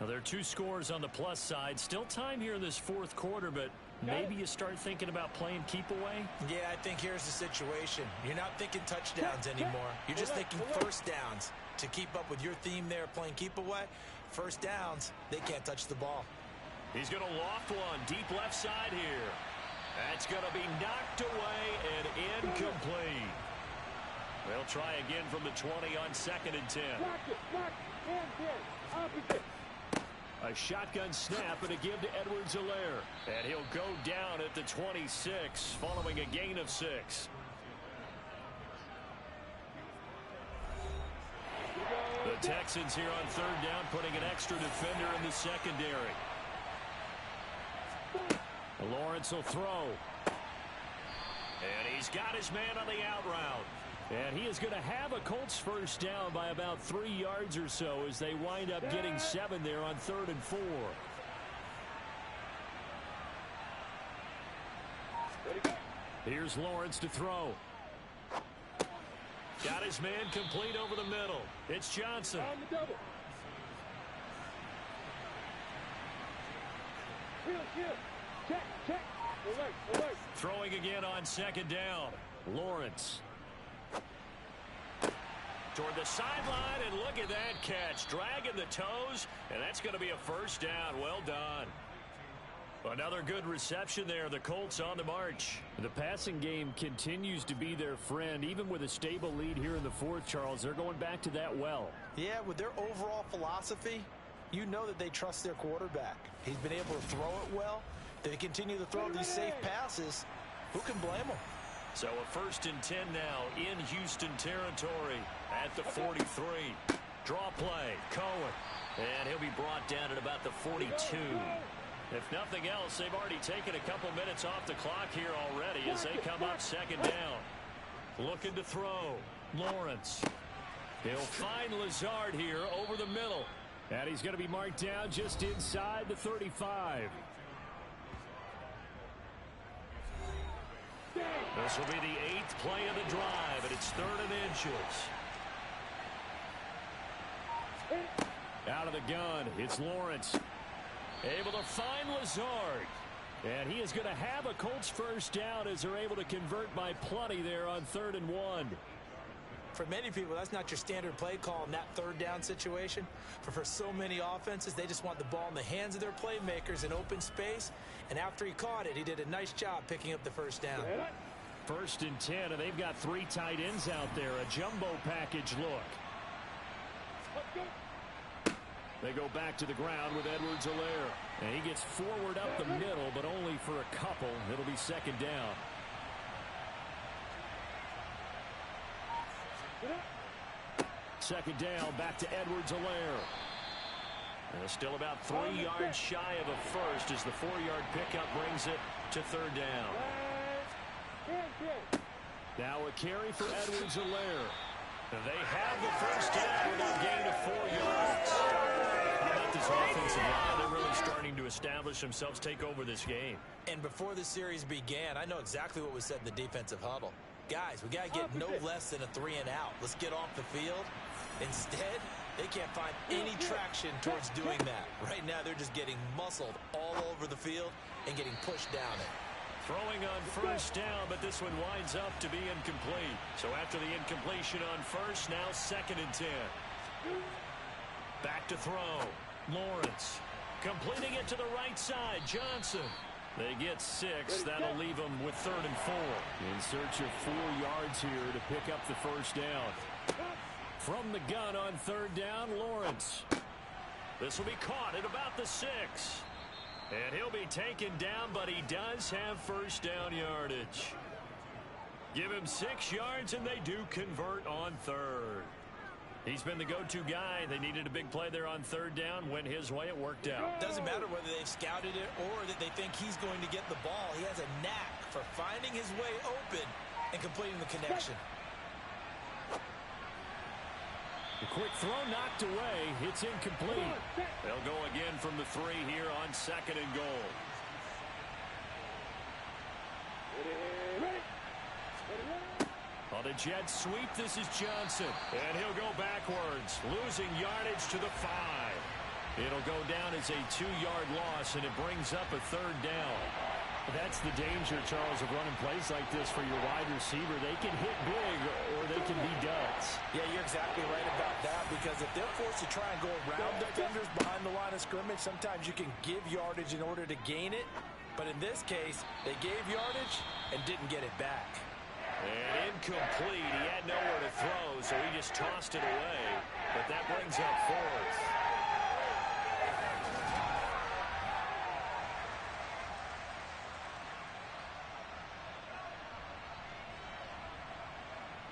Now, there are 2 scores on the plus side. Still time here in this fourth quarter, but maybe you start thinking about playing keep away? Yeah, I think here's the situation. You're not thinking touchdowns anymore. You're just thinking first downs. To keep up with your theme there, playing keep away, first downs, they can't touch the ball. He's going to loft one deep left side here. That's going to be knocked away and incomplete. They'll try again from the 20 on 2nd and 10. A shotgun snap and a give to Edwards-Helaire. And he'll go down at the 26 following a gain of 6. The Texans here on 3rd down putting an extra defender in the secondary. Lawrence will throw. And he's got his man on the out route. And he is going to have a Colts first down by about 3 yards or so as they wind up getting 7 there on 3rd and 4. Here's Lawrence to throw. Got his man complete over the middle. It's Johnson. On the double. Check. Away. Throwing again on 2nd down. Lawrence. Toward the sideline, and look at that catch. Dragging the toes, and that's going to be a first down. Well done. Another good reception there. The Colts on the march. The passing game continues to be their friend. Even with a stable lead here in the fourth, Charles, they're going back to that well. Yeah, with their overall philosophy, you know that they trust their quarterback. He's been able to throw it well. They continue to throw these safe passes. Who can blame them? So a 1st and 10 now in Houston territory at the 43. Draw play, Cohen. And he'll be brought down at about the 42. If nothing else, they've already taken a couple minutes off the clock here already as they come up 2nd down. Looking to throw. Lawrence. He'll find Lazard here over the middle. And he's going to be marked down just inside the 35. This will be the 8th play of the drive, and it's 3rd and inches. Out of the gun, it's Lawrence. Able to find Lazard. And he is going to have a Colts first down as they're able to convert by plenty there on 3rd and 1. For many people, that's not your standard play call in that 3rd down situation. For so many offenses, they just want the ball in the hands of their playmakers in open space. And after he caught it, he did a nice job picking up the first down. 1st and 10, and they've got 3 tight ends out there. A jumbo package look. They go back to the ground with Edwards-Helaire. And he gets forward up the middle, but only for a couple. It'll be 2nd down. Second down, back to Edwards-Helaire. Still about 3 yards shy of a first as the 4-yard pickup brings it to 3rd down. Now a carry for Edwards-Helaire. They have the first down with a gain of 4 yards. How about this offensive line? They're really starting to establish themselves, take over this game. And before the series began, I know exactly what was said in the defensive huddle. Guys, we got to get no less than a 3-and-out. Let's get off the field. Instead, they can't find any traction towards doing that. Right now, they're just getting muscled all over the field and getting pushed down it. Throwing on first down, but this one winds up to be incomplete. So after the incompletion on first, now 2nd and 10. Back to throw. Lawrence completing it to the right side. Johnson. They get 6. That'll leave them with 3rd and 4. In search of 4 yards here to pick up the first down. From the gun on 3rd down, Lawrence. This will be caught at about the 6. And he'll be taken down, but he does have first down yardage. Give him 6 yards, and they do convert on 3rd. He's been the go-to guy. They needed a big play there on 3rd down. Went his way. It worked out. Doesn't matter whether they've scouted it or that they think he's going to get the ball. He has a knack for finding his way open and completing the connection. The quick throw knocked away. It's incomplete. They'll go again from the 3 here on 2nd and goal. On a jet sweep, this is Johnson. And he'll go backwards, losing yardage to the 5. It'll go down as a 2-yard loss, and it brings up a 3rd down. That's the danger, Charles, of running plays like this for your wide receiver. They can hit big or they can be duds. Yeah, you're exactly right about that, because if they're forced to try and go around defenders behind the line of scrimmage, sometimes you can give yardage in order to gain it. But in this case, they gave yardage and didn't get it back. And incomplete. He had nowhere to throw, so he just tossed it away. But that brings up 4th.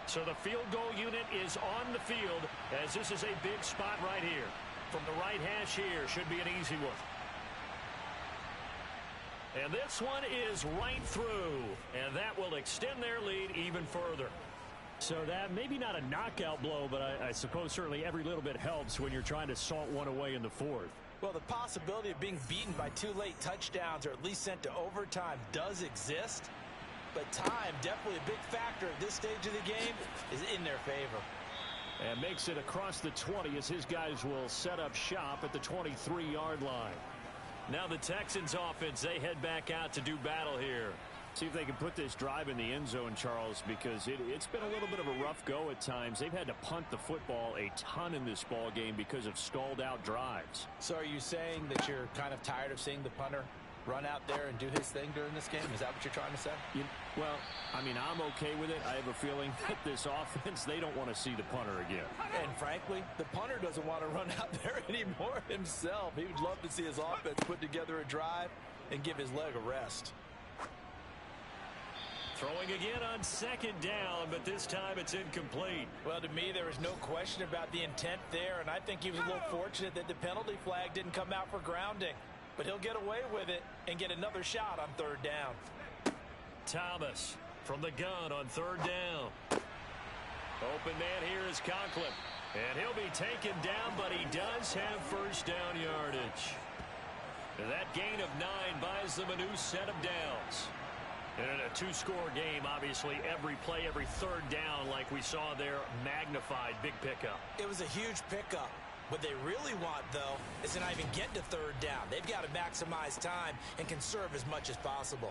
So the field goal unit is on the field, as this is a big spot right here. From the right hash here, should be an easy one. And this one is right through, and that will extend their lead even further. So that maybe not a knockout blow, but I suppose certainly every little bit helps when you're trying to salt one away in the 4th. Well, the possibility of being beaten by 2 late touchdowns or at least sent to overtime does exist. But time, definitely a big factor at this stage of the game, is in their favor. And makes it across the 20 as his guys will set up shop at the 23-yard line. Now the Texans offense, they head back out to do battle here. See if they can put this drive in the end zone, Charles, because it's been a little bit of a rough go at times. They've had to punt the football a ton in this ball game because of stalled-out drives. So are you saying that you're kind of tired of seeing the punter run out there and do his thing during this game? Is that what you're trying to say? Well, I mean, I'm okay with it. I have a feeling that this offense, they don't want to see the punter again. And frankly, the punter doesn't want to run out there anymore himself. He would love to see his offense put together a drive and give his leg a rest. Throwing again on 2nd down, but this time it's incomplete. Well, to me, there was no question about the intent there, and I think he was a little fortunate that the penalty flag didn't come out for grounding. But he'll get away with it and get another shot on 3rd down. Thomas from the gun on 3rd down. Open man here is Conklin. And he'll be taken down, but he does have first down yardage. That gain of 9 buys them a new set of downs. And in a 2-score game, obviously, every play, every 3rd down, like we saw there, magnified, big pickup. It was a huge pickup. What they really want, though, is to not even get to 3rd down. They've got to maximize time and conserve as much as possible.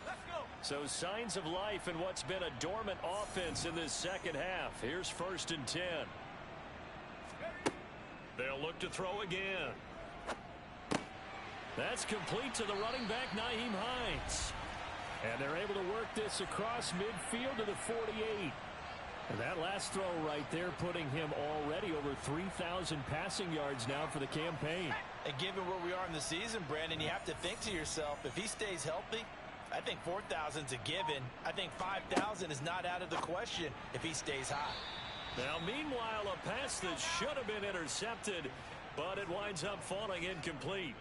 Let's go. So signs of life in what's been a dormant offense in this 2nd half. Here's 1st and 10. They'll look to throw again. That's complete to the running back, Nyheim Hines. And they're able to work this across midfield to the 48. And that last throw right there putting him already over 3,000 passing yards now for the campaign. And given where we are in the season, Brandon, you have to think to yourself, if he stays healthy, I think 4,000's a given. I think 5,000 is not out of the question if he stays high. Now, meanwhile, a pass that should have been intercepted, but it winds up falling incomplete.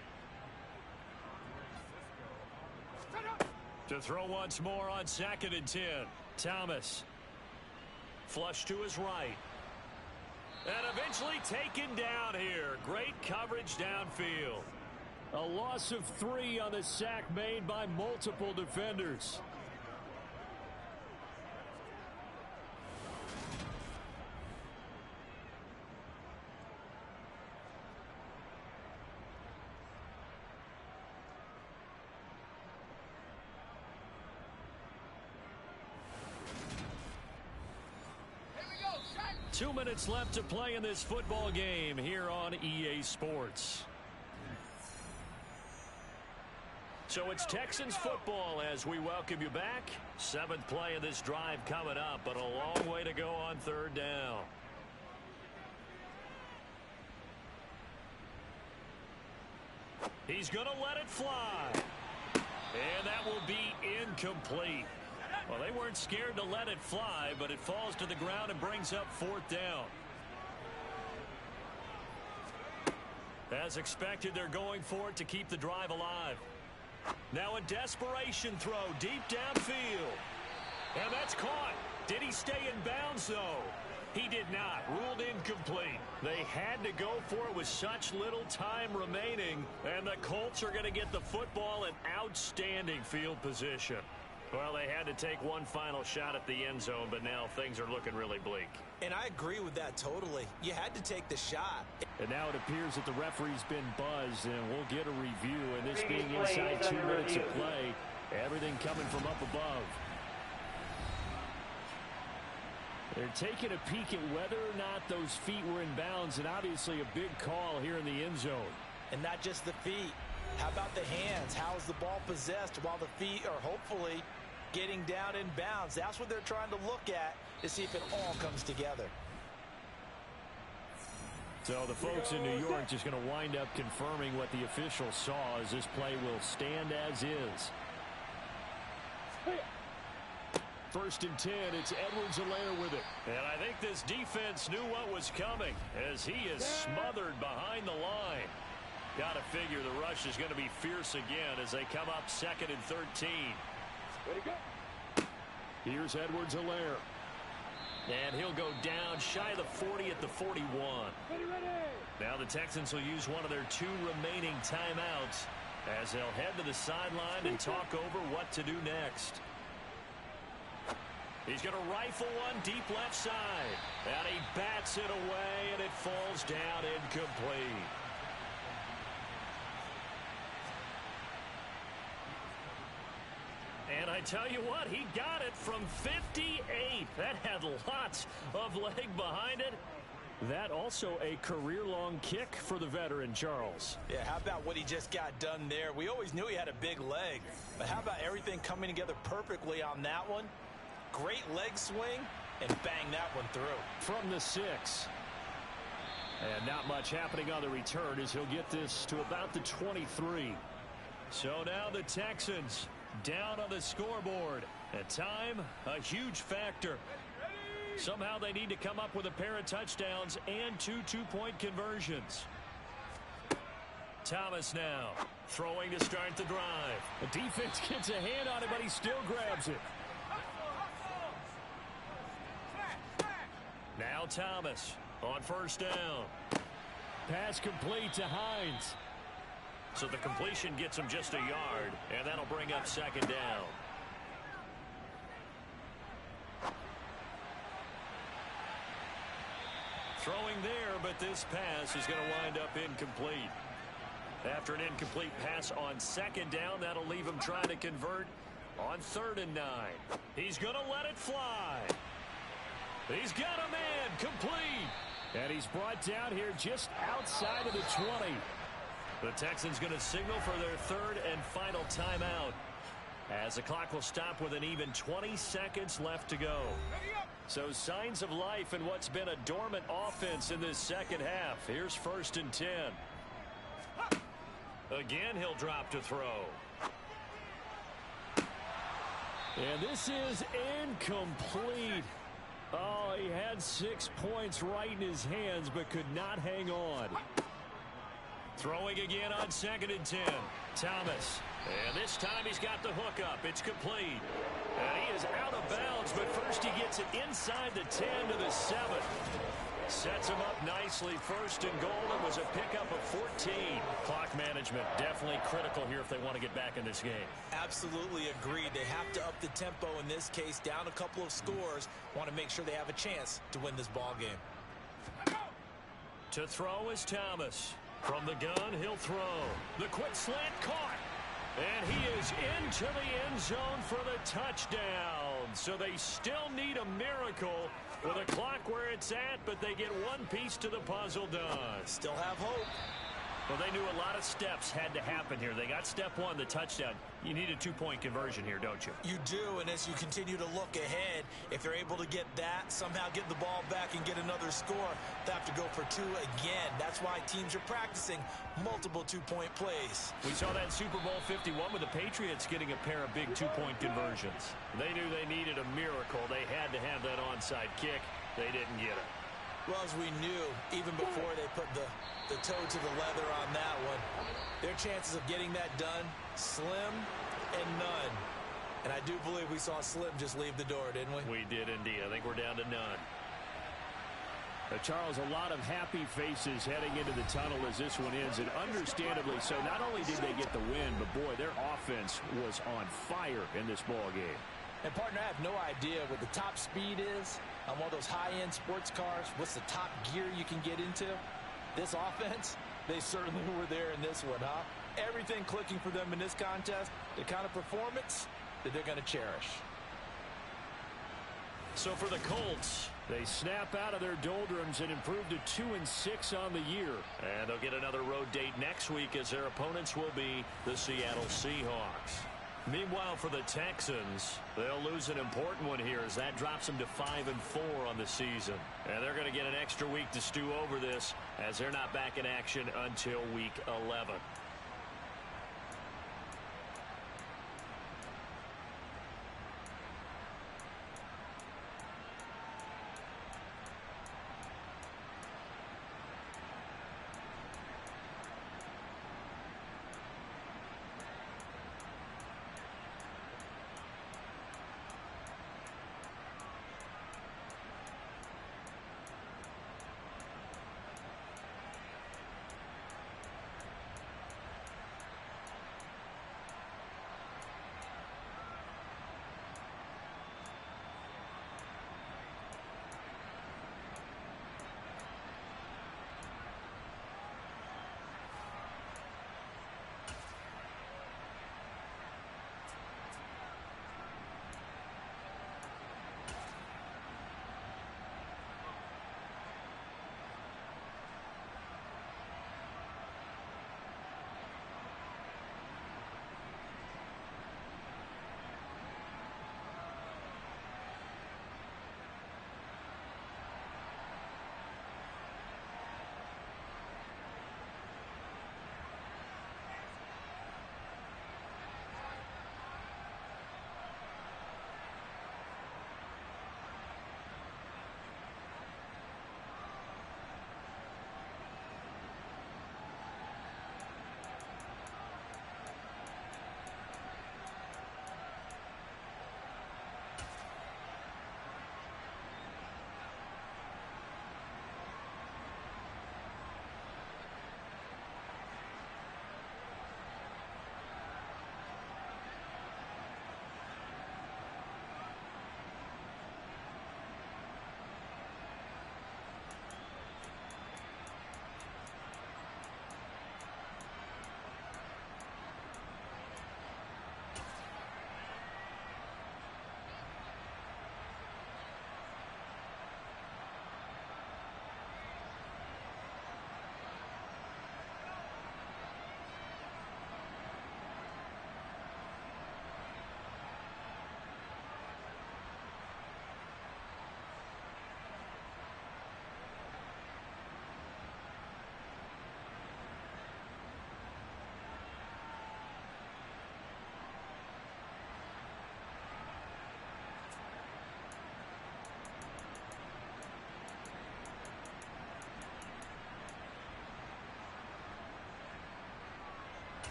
To throw once more on 2nd and 10. Thomas. Flush to his right. And eventually taken down here. Great coverage downfield. A loss of 3 on the sack made by multiple defenders. Here we go, shot. 2 minutes left to play in this football game here on EA Sports. So it's Texans football as we welcome you back. 7th play of this drive coming up, but a long way to go on 3rd down. He's going to let it fly. And that will be incomplete. Well, they weren't scared to let it fly, but it falls to the ground and brings up 4th down. As expected, they're going for it to keep the drive alive. Now a desperation throw deep downfield. And that's caught. Did he stay in bounds, though? He did not. Ruled incomplete. They had to go for it with such little time remaining. And the Colts are going to get the football in outstanding field position. Well, they had to take one final shot at the end zone, but now things are looking really bleak. And I agree with that totally. You had to take the shot. And now it appears that the referee's been buzzed, and we'll get a review. And this being inside 2 minutes of play, everything coming from up above. They're taking a peek at whether or not those feet were in bounds, and obviously a big call here in the end zone. And not just the feet. How about the hands? How is the ball possessed while the feet are hopefully getting down in bounds? That's what they're trying to look at to see if it all comes together. So the folks in New York just going to wind up confirming what the official saw, as this play will stand as is. 1st and 10, it's Edwards-Helaire with it. And I think this defense knew what was coming as he is smothered behind the line. Got to figure the rush is going to be fierce again as they come up 2nd and 13. Ready, go. Here's Edwards-Helaire. And he'll go down shy of the 40 at the 41. Ready, ready. Now the Texans will use one of their 2 remaining timeouts as they'll head to the sideline and talk over what to do next. He's going to rifle one deep left side. And he bats it away, and it falls down incomplete. And I tell you what, he got it from 58. That had lots of leg behind it. That also a career-long kick for the veteran, Charles. Yeah, how about what he just got done there? We always knew he had a big leg, but how about everything coming together perfectly on that one? Great leg swing, and bang that one through. From the 6. And not much happening on the return as he'll get this to about the 23. So now the Texans down on the scoreboard. At time, a huge factor. Somehow they need to come up with a pair of touchdowns and 2 two-point conversions. Thomas now throwing to start the drive. The defense gets a hand on it, but he still grabs it. Now Thomas on 1st down. Pass complete to Hines. So the completion gets him just a yard, and that'll bring up 2nd down. Throwing there, but this pass is going to wind up incomplete. After an incomplete pass on 2nd down, that'll leave him trying to convert on 3rd and 9. He's going to let it fly. He's got a man, complete. And he's brought down here just outside of the 20. The Texans going to signal for their 3rd and final timeout as the clock will stop with an even 20 seconds left to go. So signs of life in what's been a dormant offense in this 2nd half. Here's 1st and 10. Again, he'll drop to throw. And this is incomplete. Oh, he had 6 points right in his hands, but could not hang on. Throwing again on 2nd and 10. Thomas. And this time he's got the hookup. It's complete. And he is out of bounds, but first he gets it inside the 10 to the 7. Sets him up nicely. 1st and goal. It was a pickup of 14. Clock management definitely critical here if they want to get back in this game. Absolutely agreed. They have to up the tempo in this case. Down a couple of scores. Want to make sure they have a chance to win this ball game. To throw is Thomas. From the gun, he'll throw. The quick slant caught. And he is into the end zone for the touchdown. So they still need a miracle with a clock where it's at, but they get one piece to the puzzle done. Still have hope. Well, they knew a lot of steps had to happen here. They got step 1, the touchdown. You need a 2-point conversion here, don't you? You do, and as you continue to look ahead, if they're able to get that, somehow get the ball back and get another score, they have to go for 2 again. That's why teams are practicing multiple 2-point plays. We saw that Super Bowl 51 with the Patriots getting a pair of big 2-point conversions. They knew they needed a miracle. They had to have that onside kick. They didn't get it. Well, as we knew, even before they put the toe to the leather on that one, their chances of getting that done, slim and none. And I do believe we saw Slim just leave the door, didn't we? We did indeed. I think we're down to none. Charles, a lot of happy faces heading into the tunnel as this one ends, and understandably so. Not only did they get the win, but boy, their offense was on fire in this ball game. And, partner, I have no idea what the top speed is on one of those high-end sports cars. What's the top gear you can get into? This offense, they certainly were there in this one, huh? Everything clicking for them in this contest, the kind of performance that they're going to cherish. So for the Colts, they snap out of their doldrums and improve to 2-6 on the year. And they'll get another road date next week as their opponents will be the Seattle Seahawks. Meanwhile, for the Texans, they'll lose an important one here as that drops them to 5-4 on the season. And they're going to get an extra week to stew over this as they're not back in action until week 11.